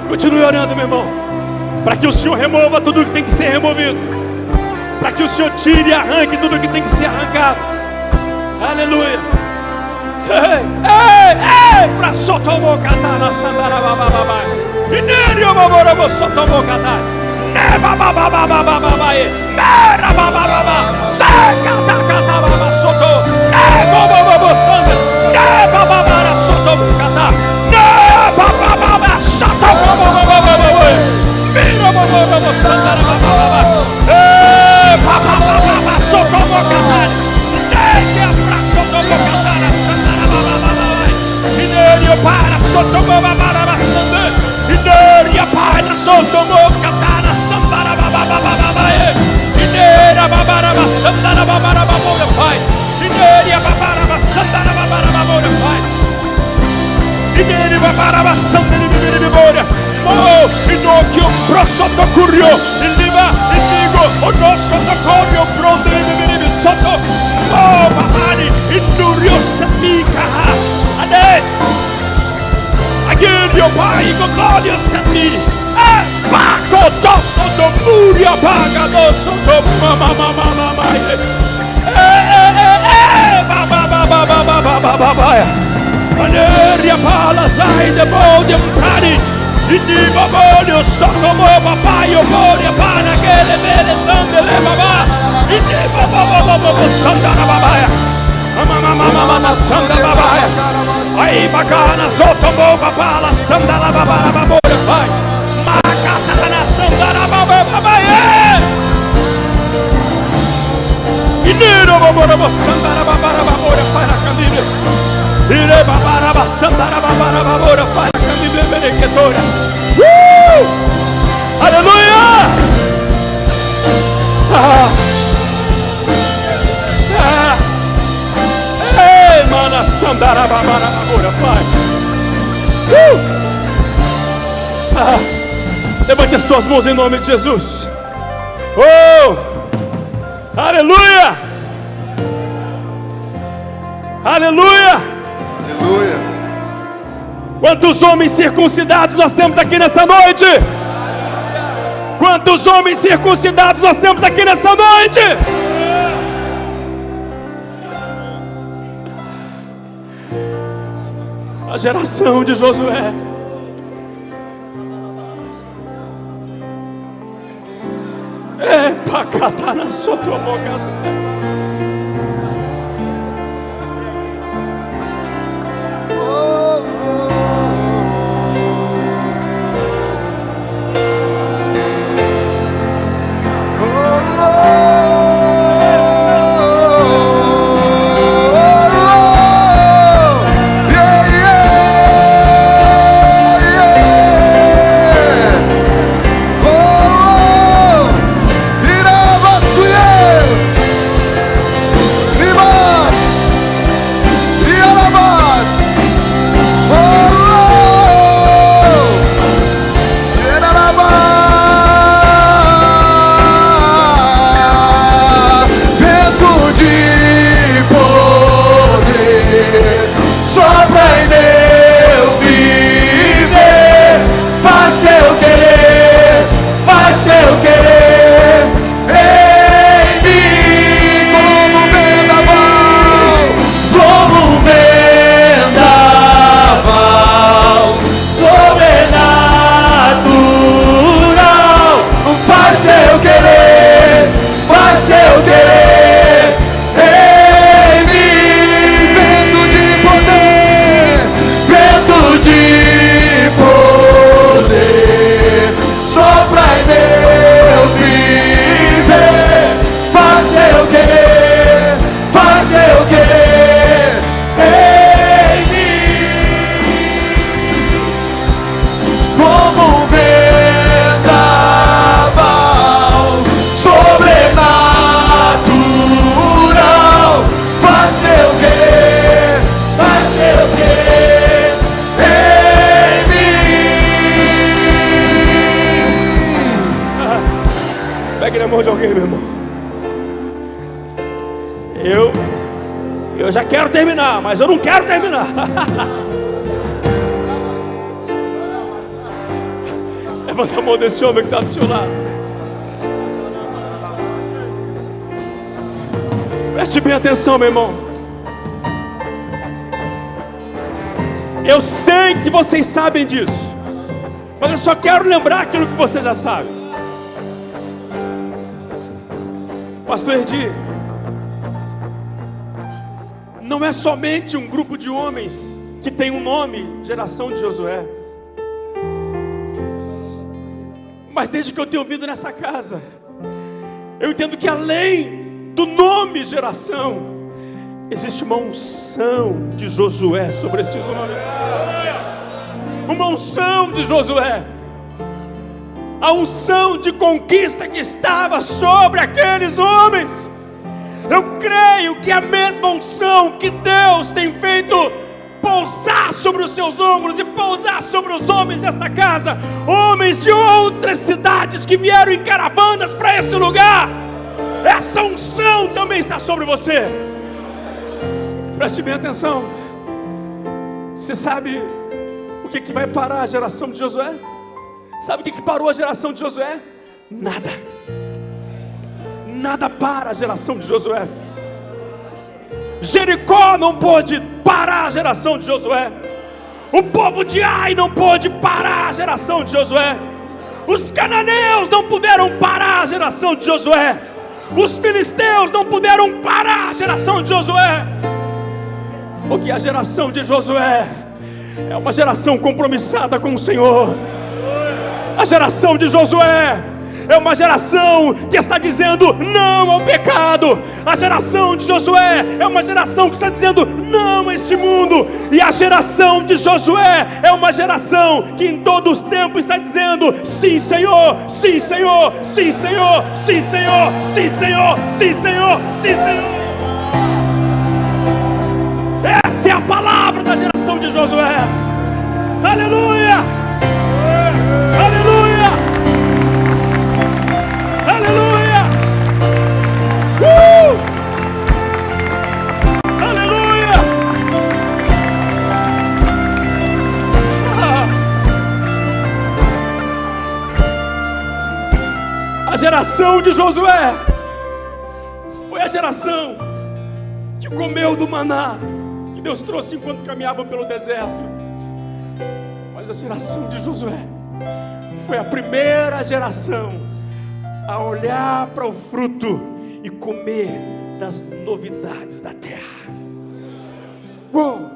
Speaker 3: Continue orando, meu irmão, para que o Senhor remova tudo que tem que ser removido, para que o Senhor tire e arranque tudo que tem que ser arrancado. Aleluia. Ei, para sotomocatar na sandara bababai. Inério baborobo sotomocatar. Ne babababababai. Mera babababa. Secatacata babasoto. Ne bababobo sandra. Ne bababara sotomocatar. Ne babababa sotomocatar. Mira baborobo sandara babababa. Babababa sotomocatar. Ne para sotomocatar na sandara bababai. Inério para sotomocatar. Inéria para sotomocatar na sandara bababai. Inéria babara sandara babara pai. Inéria babara sandara babara pai. Inéria babara sandara babara. Oh, inocchio prosciutto curio, il liva, il digo, o nostro tocorio pronto di sotto. Oh, babani, il nurio samica. Ade. Agilio pai, goglio sami. Paco dosso do muria paga dosso do mama. Baba. Aleria Baboria Pala Sai de Bode Prani. E de Baborio Sotomo Papai Oboria Para Aquele Vele Sandele Babá. E de Babobo Sandara Babaia. Mama Sandra Babaia. Aí bacana Sotomo Papala Sandara Babara Baboria Pai. Macatana Sandara Babaia. E de Babobo Sandara Babara Baboria Pai na Candília. Ire Babara Sandara Babara Baboria Pai. Aleluia! Ei, mana sandara babara babora, Pai. Levante as tuas mãos em nome de Jesus. Oh! Aleluia! Aleluia!
Speaker 4: Aleluia.
Speaker 3: Quantos homens circuncidados nós temos aqui nessa noite? Quantos homens circuncidados nós temos aqui nessa noite? A geração de Josué. É pacatana sotomogada. De alguém, meu irmão. Eu já quero terminar, mas eu não quero terminar. Levanta a mão desse homem que está do seu lado. Preste bem atenção, meu irmão. Eu sei que vocês sabem disso, mas eu só quero lembrar aquilo que você já sabe. Pastor Erdi, não é somente um grupo de homens que tem um nome, geração de Josué. Mas desde que eu tenho vindo nessa casa, eu entendo que além do nome geração, existe uma unção de Josué sobre estes homens. Uma unção de Josué. A unção de conquista que estava sobre aqueles homens. Eu creio que a mesma unção que Deus tem feito pousar sobre os seus ombros e pousar sobre os homens desta casa, homens de outras cidades que vieram em caravanas para esse lugar, essa unção também está sobre você. Preste bem atenção. Você sabe o que vai parar a geração de Josué? Sabe o que parou a geração de Josué? Nada. Nada para a geração de Josué. Jericó não pôde parar a geração de Josué. O povo de Ai não pôde parar a geração de Josué. Os cananeus não puderam parar a geração de Josué. Os filisteus não puderam parar a geração de Josué. Porque a geração de Josué é uma geração compromissada com o Senhor. A geração de Josué é uma geração que está dizendo não ao pecado. A geração de Josué é uma geração que está dizendo não a este mundo. E a geração de Josué é uma geração que em todos os tempos está dizendo sim, Senhor, sim, Senhor, sim, Senhor, sim, Senhor, sim, Senhor, sim, Senhor, sim, Senhor. Essa é a palavra da geração de Josué. Aleluia! Aleluia! Aleluia! Aleluia! A geração de Josué foi a geração que comeu do maná que Deus trouxe enquanto caminhava pelo deserto. Mas a geração de Josué foi a primeira geração a olhar para o fruto e comer das novidades da terra. Uou!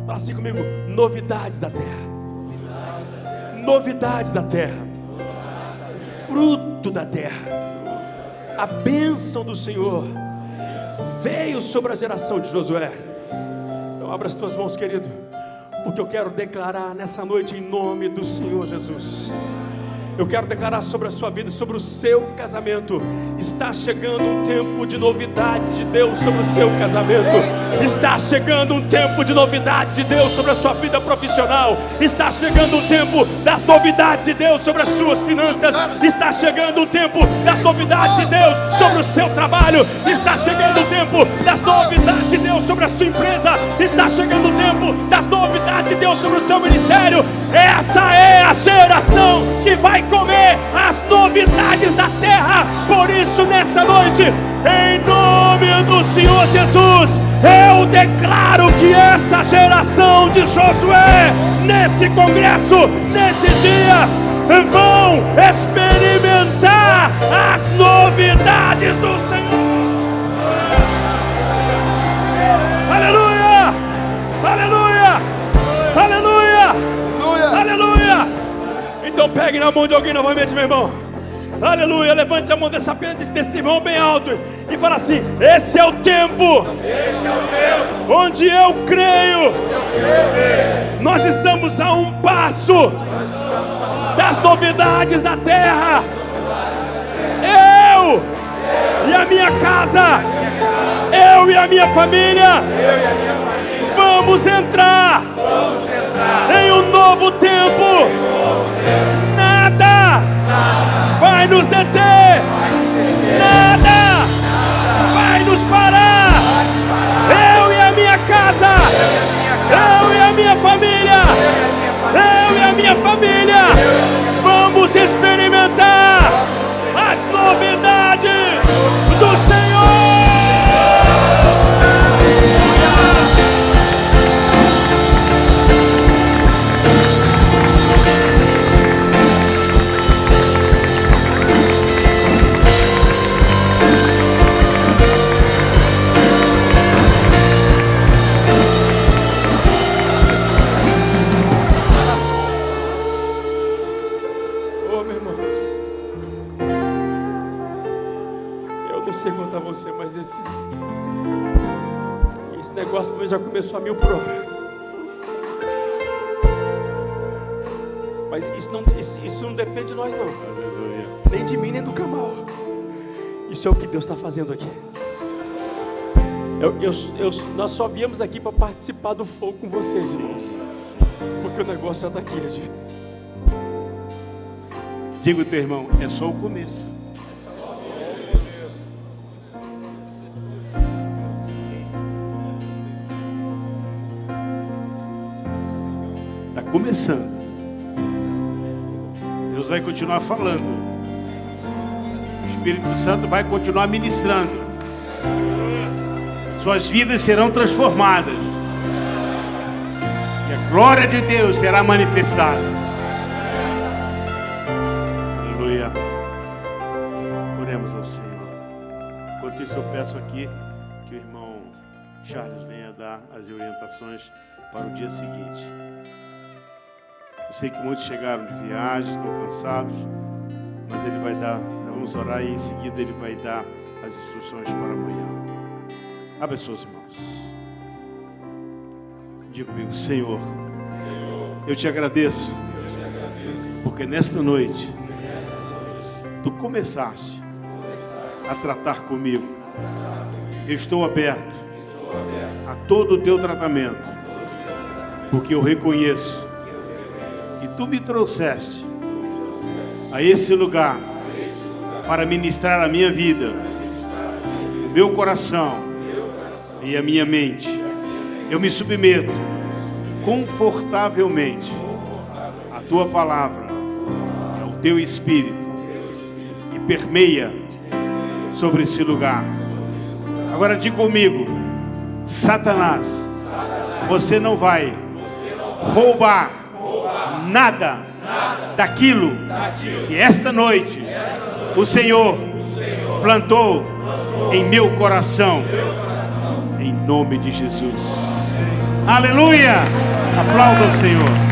Speaker 3: Fala assim comigo: novidades da terra. Novidades da terra. O fruto da terra. A bênção do Senhor veio sobre a geração de Josué. Então abra as tuas mãos, querido, porque eu quero declarar nessa noite em nome do Senhor Jesus. Eu quero declarar sobre a sua vida, sobre o seu casamento. Está chegando um tempo de novidades de Deus sobre o seu casamento. Está chegando um tempo de novidades de Deus sobre a sua vida profissional. Está chegando um tempo das novidades de Deus sobre as suas finanças. Está chegando um tempo das novidades de Deus sobre o seu trabalho. Está chegando o tempo das novidades de Deus sobre a sua empresa. Está chegando o tempo das novidades de Deus sobre o seu ministério. Essa é a geração que vai comer as novidades da terra. Por isso, nessa noite, em nome do Senhor Jesus, eu declaro que essa geração de Josué, nesse congresso, nesses dias, vão experimentar as novidades do Senhor. Aleluia! Aleluia! Aleluia! Aleluia! Então pegue na mão de alguém novamente, meu irmão. Aleluia, levante a mão desse irmão bem alto e fala assim: esse é o tempo, onde eu creio. Nós estamos a um passo das novidades da terra. Eu e a minha casa, eu e a minha família, vamos entrar em um novo tempo. Nada vai nos deter, nada vai nos parar. Eu e a minha casa, eu e a minha família, eu e a minha família, vamos experimentar as novidades do Senhor. Você, mas esse negócio já começou a 1000 por hora. Mas isso não depende de nós, não. Aleluia. Nem de mim, nem do Camal. Isso é o que Deus está fazendo aqui. Nós só viemos aqui para participar do fogo com vocês, irmãos, porque o negócio já está aqui, gente.
Speaker 1: Diga o teu irmão, é só o começo. Começando. Deus vai continuar falando. O Espírito Santo vai continuar ministrando. Suas vidas serão transformadas. E a glória de Deus será manifestada. Aleluia. Oremos ao Senhor. Enquanto isso, eu peço aqui que o irmão Charles venha dar as orientações para o dia seguinte. Eu sei que muitos chegaram de viagem, estão cansados, mas ele vai dar, nós vamos orar e em seguida ele vai dar as instruções para amanhã. Abre as suas mãos. Diga comigo: Senhor, eu te agradeço, porque nesta noite tu começaste a tratar comigo. Eu estou aberto a todo o teu tratamento, porque eu reconheço que tu me trouxeste a esse lugar para ministrar a minha vida, o meu coração e a minha mente. Eu me submeto confortavelmente à tua palavra, ao teu Espírito, e permeia sobre esse lugar. Agora diga comigo: Satanás, você não vai roubar nada daquilo que esta noite o Senhor plantou em meu coração, em nome de Jesus. Aleluia! Aplauda o Senhor.